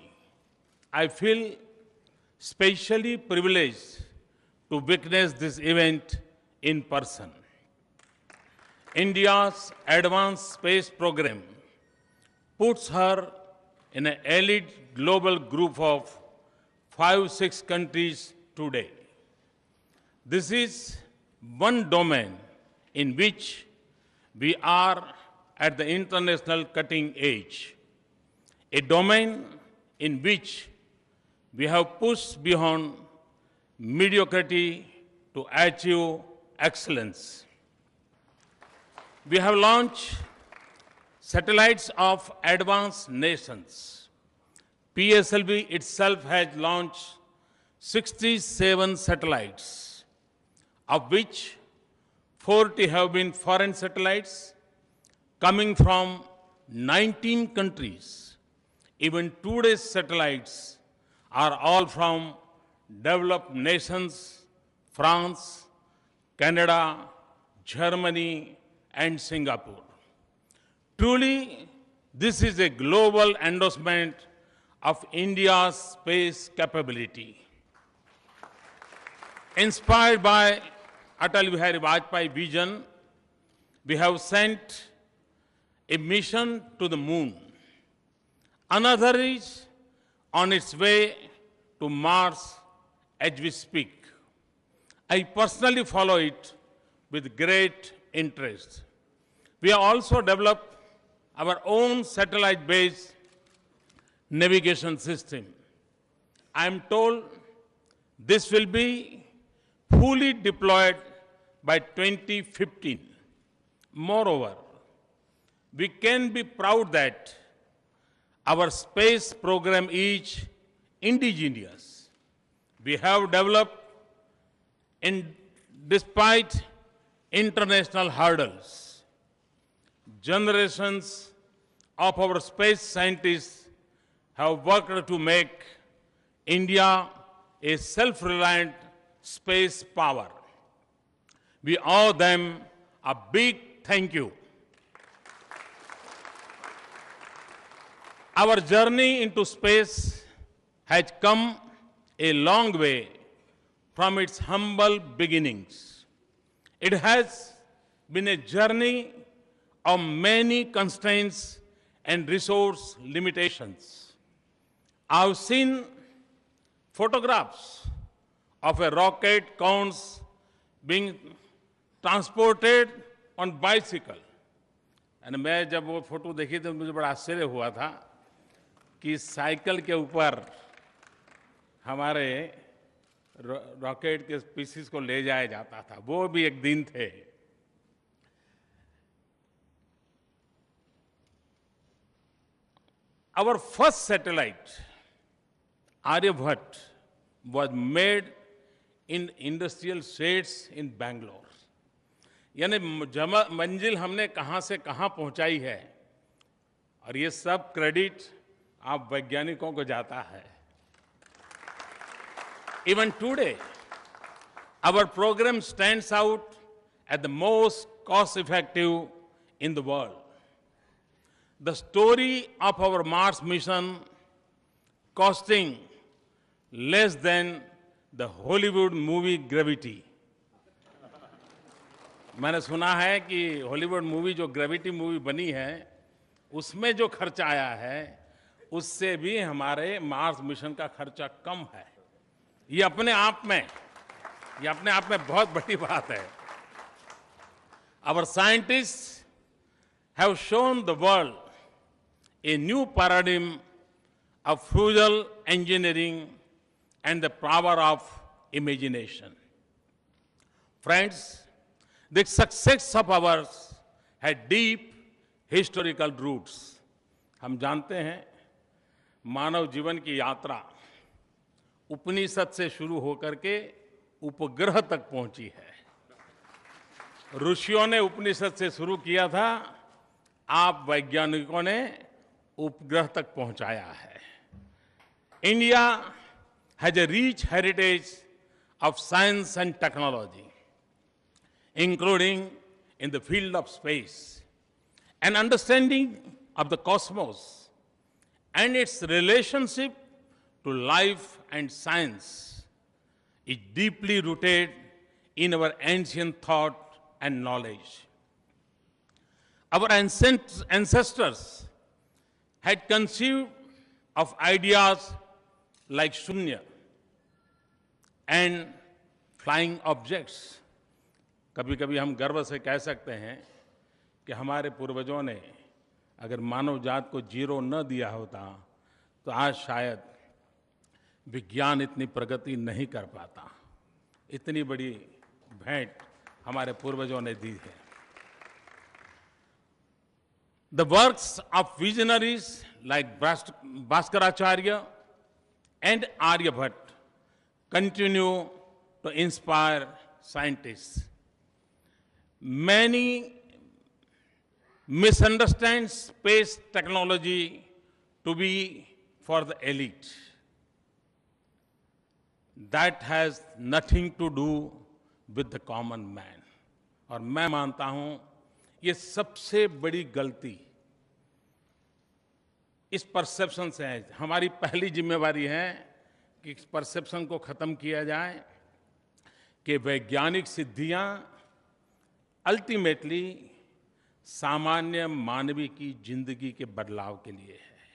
I feel specially privileged to witness this event in person. India's advanced space program puts her in an elite global group of 5-6 countries today. This is one domain in which we are at the international cutting edge, a domain in which we have pushed beyond mediocrity to achieve excellence. We have launched satellites of advanced nations. PSLV itself has launched 67 satellites, of which 40 have been foreign satellites coming from 19 countries. Even today's satellites are all from developed nations, France, Canada, Germany, and Singapore. Truly, this is a global endorsement of India's space capability. Inspired by Atal Bihari Vajpayee vision, we have sent a mission to the moon. Another is on its way to Mars as we speak. I personally follow it with great interest. We have also developed our own satellite-based navigation system. I am told this will be fully deployed by 2015. Moreover, we can be proud that our space program is indigenous. We have developed despite international hurdles. Generations of our space scientists have worked to make India a self-reliant space power. We owe them a big thank you. Our journey into space has come a long way from its humble beginnings. It has been a journey of many constraints and resource limitations. I've seen photographs of a rocket cones being transported on bicycle. And मैं जब वो photo देखी तो मुझे बड़ा आश्चर्य हुआ था कि साइकिल के ऊपर हमारे रॉकेट के पीसीस को ले जाया जाता था. वो भी एक दिन थे. Our first satellite, Aryabhat, was made in industrial sheds in Bangalore. यानी मंजिल हमने कहां से कहां पहुंचाई है और ये सब क्रेडिट आप वैज्ञानिकों को जाता है. Even today, our program stands out as the most cost-effective in the world. The story of our Mars mission costing less than the Hollywood movie Gravity मैंने सुना है कि हॉलीवुड मूवी जो ग्रेविटी मूवी बनी है उसमें जो खर्चा आया है उससे भी हमारे मार्स मिशन का खर्चा कम है। ये अपने आप में बहुत बड़ी बात है। Our scientists have shown the world a new paradigm of fuel engineering and the power of imagination. Friends, the success of ours had deep historical roots. हम जानते हैं मानव जीवन की यात्रा उपनिषद से शुरू होकर के उपग्रह तक पहुंची है। ऋषियों ने उपनिषद से शुरू किया था, आप वैज्ञानिकों ने उपग्रह तक पहुंचाया है। India has a rich heritage of science and technology, including in the field of space. An understanding of the cosmos and its relationship to life and science is deeply rooted in our ancient thought and knowledge. Our ancestors had conceived of ideas like shunya and flying objects. कभी कभी हम गर्व से कह सकते हैं कि हमारे पूर्वजों ने अगर मानव जात को जीरो न दिया होता तो आज शायद विज्ञान इतनी प्रगति नहीं कर पाता। इतनी बड़ी भेंट हमारे पूर्वजों ने दी है। The works of visionaries like Bhaskaracharya and Aryabhat continue to inspire scientists. Many misunderstand space technology to be for the elite. That has nothing to do with the common man. और मैं मानता हूं ये सबसे बड़ी गलती इस परसेप्शन से है। हमारी पहली जिम्मेवारी है कि इस परसेप्शन को खत्म किया जाए कि वैज्ञानिक सिद्धियां अल्टीमेटली सामान्य मानवी की जिंदगी के बदलाव के लिए है।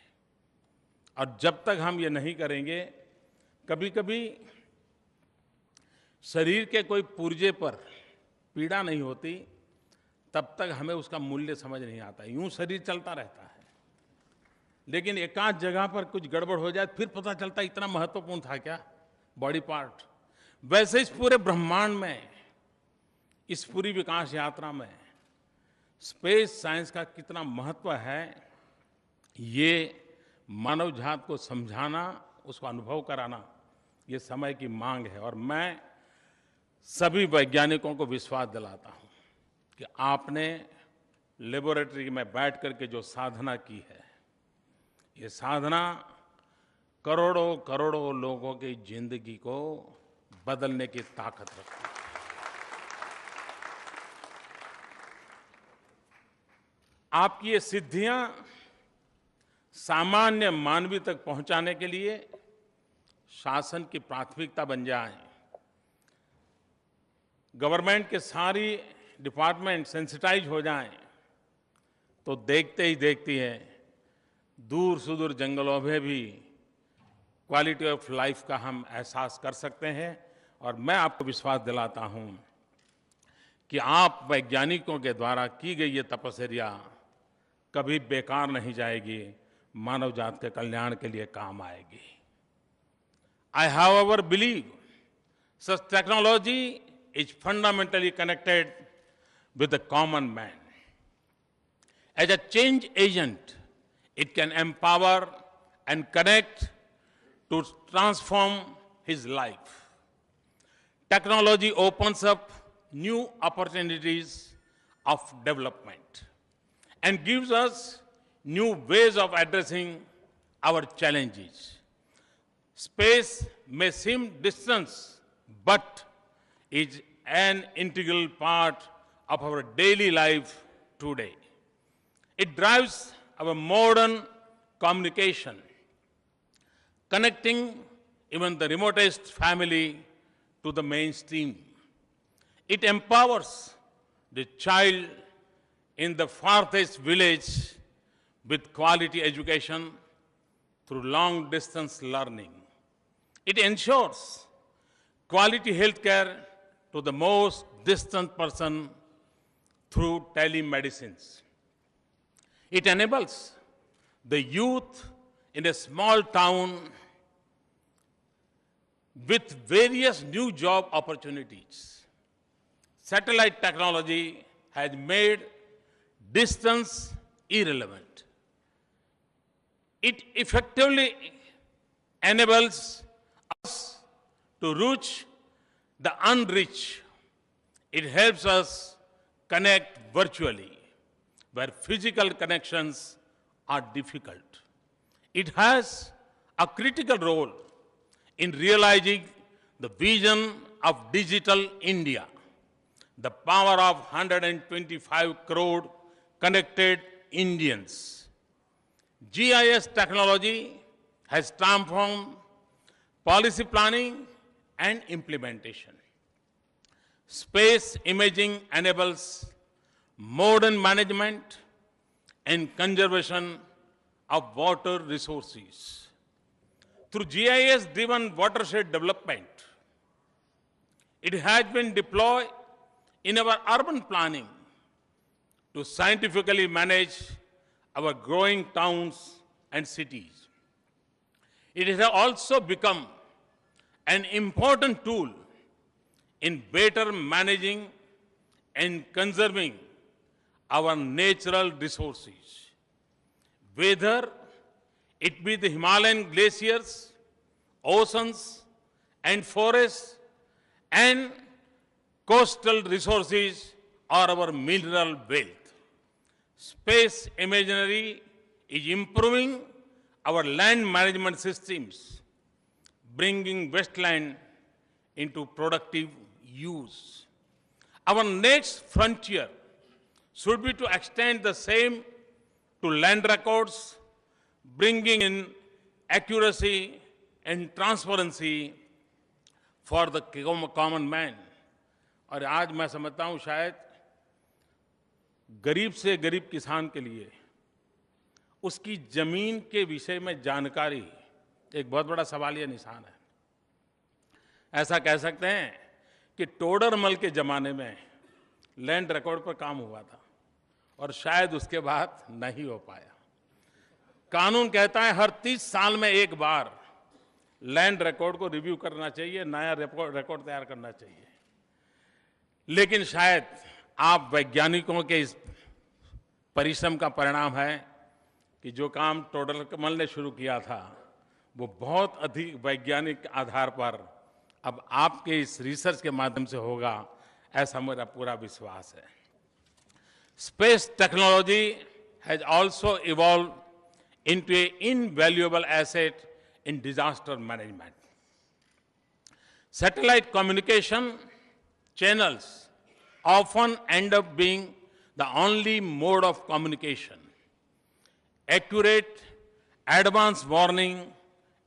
और जब तक हम ये नहीं करेंगे, कभी कभी शरीर के कोई पुर्जे पर पीड़ा नहीं होती, तब तक हमें उसका मूल्य समझ नहीं आता। यूं शरीर चलता रहता है, लेकिन एकाध जगह पर कुछ गड़बड़ हो जाए फिर पता चलता इतना महत्वपूर्ण था क्या बॉडी पार्ट। वैसे इस पूरे ब्रह्मांड में, इस पूरी विकास यात्रा में स्पेस साइंस का कितना महत्व है, ये मानव जात को समझाना, उसको अनुभव कराना, ये समय की मांग है। और मैं सभी वैज्ञानिकों को विश्वास दिलाता हूं कि आपने लेबोरेटरी में बैठ करके जो साधना की है, ये साधना करोड़ों करोड़ों लोगों की जिंदगी को बदलने की ताकत रखती है। आपकी ये सिद्धियां सामान्य मानवी तक पहुंचाने के लिए शासन की प्राथमिकता बन जाए। गवर्नमेंट के सारी डिपार्टमेंट सेंसिटाइज हो जाएं, तो देखते ही देखती है दूर सुदूर जंगलों में भी क्वालिटी ऑफ लाइफ का हम एहसास कर सकते हैं। और मैं आपको विश्वास दिलाता हूं कि आप वैज्ञानिकों के द्वारा की गई ये तपस्या कभी बेकार नहीं जाएगी, मानव जात के कल्याण के लिए काम आएगी। I however believe such technology is fundamentally connected with the common man. As a change agent, it can empower and connect to transform his life. Technology opens up new opportunities of development and gives us new ways of addressing our challenges. Space may seem distant, but is an integral part of our daily life today. It drives our modern communication, connecting even the remotest family to the mainstream. It empowers the child in the farthest village with quality education through long distance learning. It ensures quality healthcare to the most distant person through telemedicines. It enables the youth in a small town with various new job opportunities. Satellite technology has made distance irrelevant. It effectively enables us to reach the unreached. It helps us connect virtually where physical connections are difficult. It has a critical role in realizing the vision of digital India, the power of 125 crore connected Indians. GIS technology has transformed policy planning and implementation. Space imaging enables modern management and conservation of water resources. Through GIS-driven watershed development, it has been deployed in our urban planning to scientifically manage our growing towns and cities. It has also become an important tool in better managing and conserving our natural resources. Whether it be the Himalayan glaciers, oceans and forests and coastal resources or our mineral wealth. Space imagery is improving our land management systems, bringing wasteland into productive use. Our next frontier should be to extend the same to land records, bringing in accuracy and transparency for the common man. और आज मैं समझता हूं शायद गरीब से गरीब किसान के लिए उसकी जमीन के विषय में जानकारी एक बहुत बड़ा सवालिया निशान है। ऐसा कह सकते हैं कि टोडरमल के जमाने में लैंड रिकॉर्ड पर काम हुआ था और शायद उसके बाद नहीं हो पाया। कानून कहता है हर 30 साल में एक बार लैंड रिकॉर्ड को रिव्यू करना चाहिए, नया रिकॉर्ड तैयार करना चाहिए। लेकिन शायद आप वैज्ञानिकों के इस परिश्रम का परिणाम है कि जो काम टोडरमल ने शुरू किया था वो बहुत अधिक वैज्ञानिक आधार पर अब आपके इस रिसर्च के माध्यम से होगा, ऐसा मेरा पूरा विश्वास है। Space technology has also evolved into an invaluable asset in disaster management. Satellite communication channels often end up being the only mode of communication. Accurate, advanced warning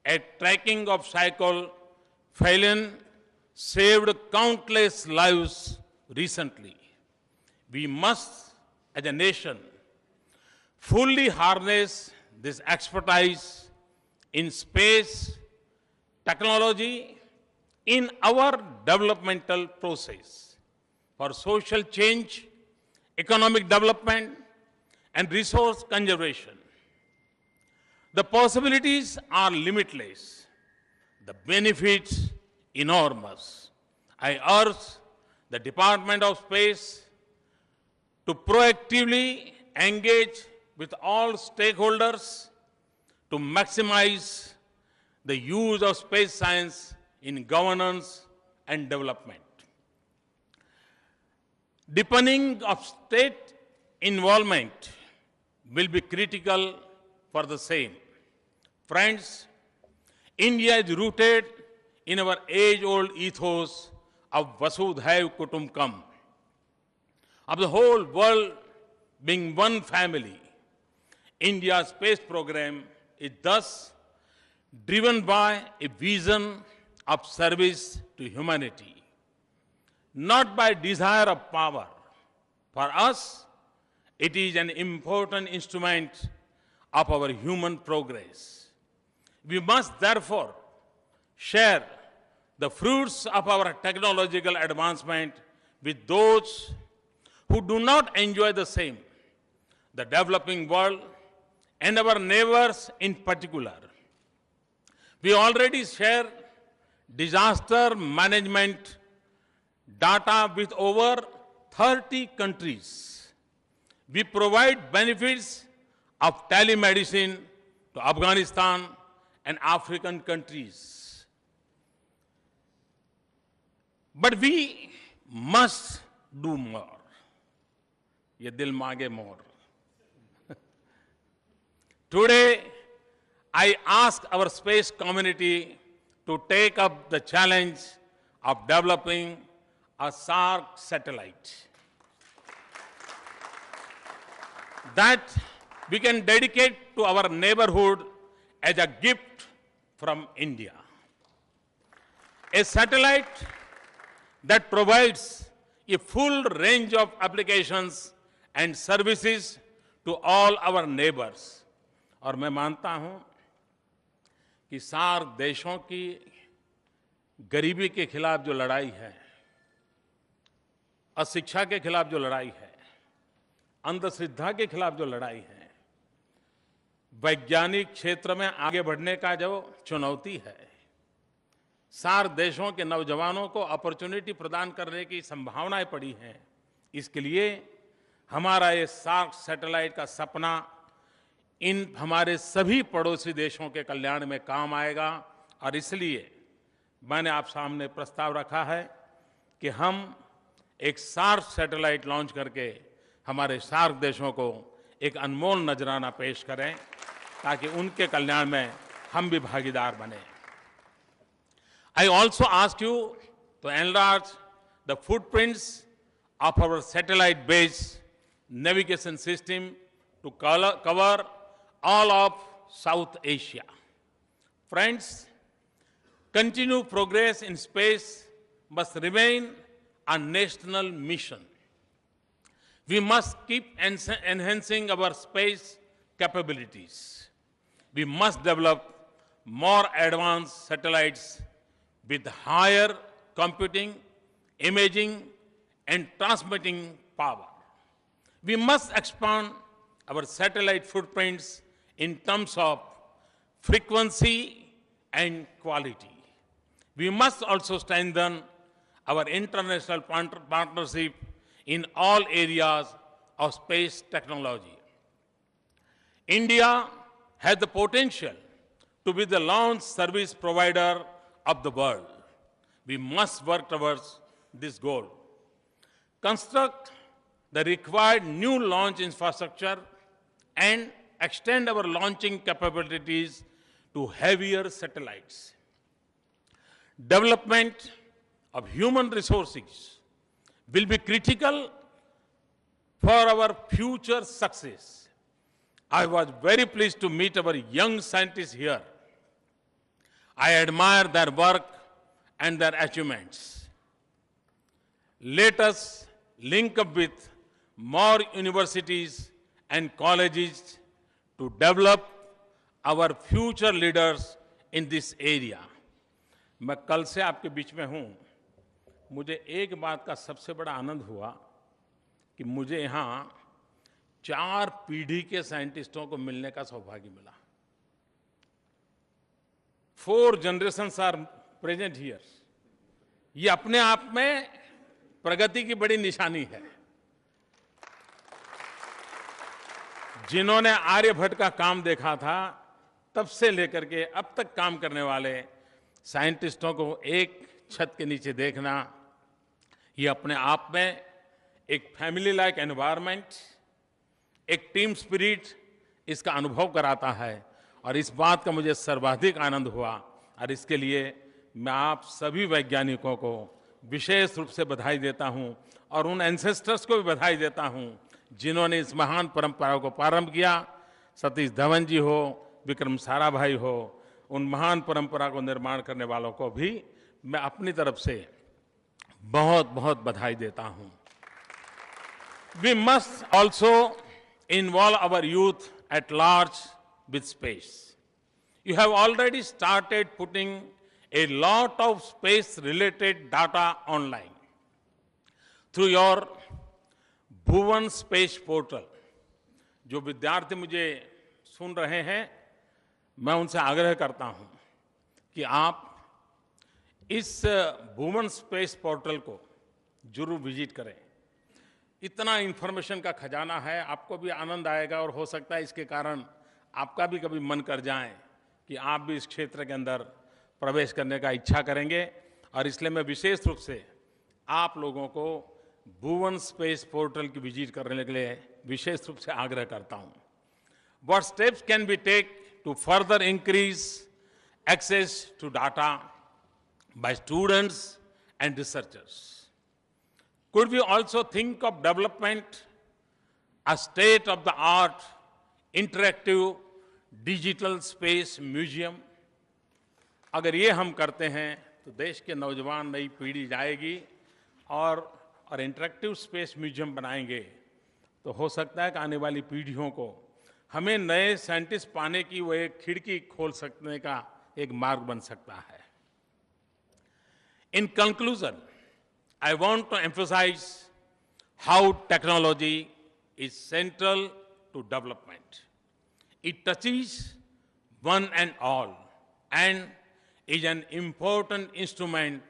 and tracking of cycle failure saved countless lives recently. We must, as a nation, fully harness this expertise in space technology in our developmental process for social change, economic development, and resource conservation. The possibilities are limitless, the benefits enormous. I urge the Department of Space to proactively engage with all stakeholders to maximize the use of space science in governance and development. Deepening of state involvement will be critical for the same. Friends, India is rooted in our age-old ethos of Vasudhaiv Kutumbakam, of the whole world being one family. India's space program is thus driven by a vision of service to humanity, not by desire of power. For us, it is an important instrument of our human progress. We must therefore share the fruits of our technological advancement with those who do not enjoy the same, the developing world and our neighbors in particular. We already share disaster management data with over 30 countries. We provide benefits of telemedicine to Afghanistan and African countries. But we must do more. Ye dil maange more. Today, I ask our space community to take up the challenge of developing a SARC satellite that we can dedicate to our neighborhood as a gift from India. A satellite that provides a full range of applications and services to all our neighbors. और मैं मानता हूं कि SAARC देशों की गरीबी के खिलाफ जो लड़ाई है, अशिक्षा के खिलाफ जो लड़ाई है, अंधश्रद्धा के खिलाफ जो लड़ाई है, वैज्ञानिक क्षेत्र में आगे बढ़ने का जो चुनौती है, सार्क देशों के नौजवानों को अपॉर्चुनिटी प्रदान करने की संभावनाएं पड़ी हैं। इसके लिए हमारा ये सार्क सैटेलाइट का सपना इन हमारे सभी पड़ोसी देशों के कल्याण में काम आएगा और इसलिए मैंने आप सामने प्रस्ताव रखा है कि हम एक सार्क सैटेलाइट लॉन्च करके हमारे सार्क देशों को एक अनमोल नजराना पेश करें ताकि उनके कल्याण में हम भी भागीदार बने। I also ask you to enlarge the footprints of our satellite-based navigation system to cover all of South Asia. Friends, continued progress in space must remain a national mission. We must keep enhancing our space capabilities. We must develop more advanced satellites with higher computing, imaging, and transmitting power. We must expand our satellite footprints in terms of frequency and quality. We must also strengthen our international partnership in all areas of space technology. India has the potential to be the launch service provider of the world. We must work towards this goal. Construct the required new launch infrastructure and extend our launching capabilities to heavier satellites. Development of human resources will be critical for our future success. I was very pleased to meet our young scientists here. I admire their work and their achievements. Let us link up with more universities and colleges to develop our future leaders in this area. मैं कल से आपके बीच में हूं। मुझे एक बात का सबसे बड़ा आनंद हुआ कि मुझे यहाँ 4 पीढ़ी के साइंटिस्टों को मिलने का सौभाग्य मिला। 4 generations are present here. ये अपने आप में प्रगति की बड़ी निशानी है। जिन्होंने आर्यभट्ट का काम देखा था, तब से लेकर के अब तक काम करने वाले साइंटिस्टों को एक छत के नीचे देखना, ये अपने आप में एक फैमिली लाइक एनवायरनमेंट, एक टीम स्पिरिट इसका अनुभव कराता है और इस बात का मुझे सर्वाधिक आनंद हुआ और इसके लिए मैं आप सभी वैज्ञानिकों को विशेष रूप से बधाई देता हूं और उन एंसेस्टर्स को भी बधाई देता हूं जिन्होंने इस महान परंपरा को प्रारंभ किया। सतीश धवन जी हो, विक्रम साराभाई हो, उन महान परंपरा को निर्माण करने वालों को भी मैं अपनी तरफ से बहुत बहुत बधाई देता हूं। We must also involve our youth at large with space. You have already started putting a lot of space-related data online through your Bhuvan Space Portal. जो विद्यार्थी मुझे सुन रहे हैं, मैं उनसे आग्रह करता हूं कि आप इस भुवन स्पेस पोर्टल को जरूर विजिट करें। इतना इंफॉर्मेशन का खजाना है, आपको भी आनंद आएगा और हो सकता है इसके कारण आपका भी कभी मन कर जाए कि आप भी इस क्षेत्र के अंदर प्रवेश करने का इच्छा करेंगे। और इसलिए मैं विशेष रूप से आप लोगों को भुवन स्पेस पोर्टल की विजिट करने के लिए विशेष रूप से आग्रह करता हूं। What steps can we take to further increase access to data by students and researchers? Could we also think of development a state-of-the-art interactive digital space museum? अगर ये हम करते हैं तो देश के नौजवान नई पीढ़ी जाएगी और इंटरेक्टिव स्पेस म्यूजियम बनाएंगे तो हो सकता है कि आने वाली पीढ़ियों को हमें नए साइंटिस्ट पाने की वो एक खिड़की खोल सकने का एक मार्ग बन सकता है। In conclusion, I want to emphasize how technology is central to development. It touches one and all and is an important instrument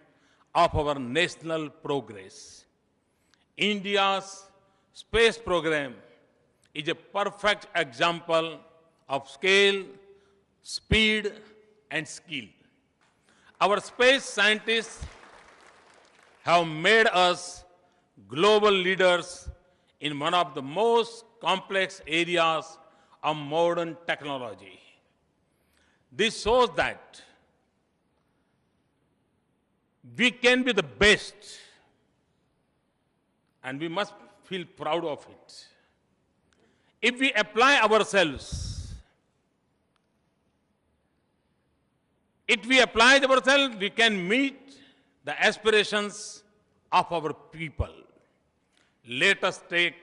of our national progress. India's space program is a perfect example of scale, speed, and skill. Our space scientists have made us global leaders in one of the most complex areas of modern technology. This shows that we can be the best, and we must feel proud of it. If we apply ourselves, we can meet the aspirations of our people. Let us take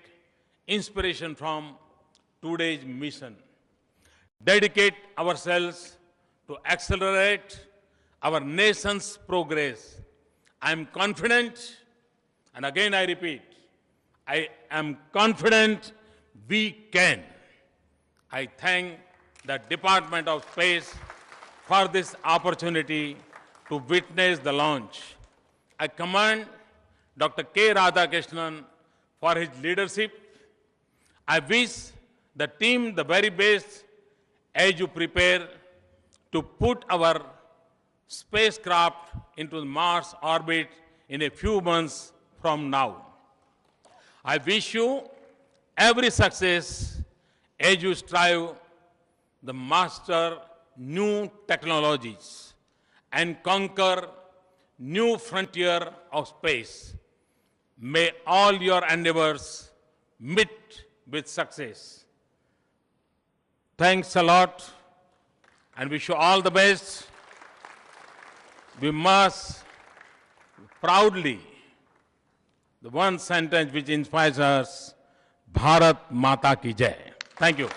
inspiration from today's mission. Dedicate ourselves to accelerate our nation's progress. I am confident, and again I repeat, I am confident we can. I thank the Department of Space for this opportunity to witness the launch. I commend Dr. K. Radhakrishnan for his leadership. I wish the team the very best as you prepare to put our spacecraft into Mars orbit in a few months from now. I wish you every success as you strive to master new technologies and conquer new frontier of space. May all your endeavors meet with success. Thanks a lot and wish you all the best. We must proudly, the one sentence which inspires us, Bharat Mata Ki Jai. Thank you.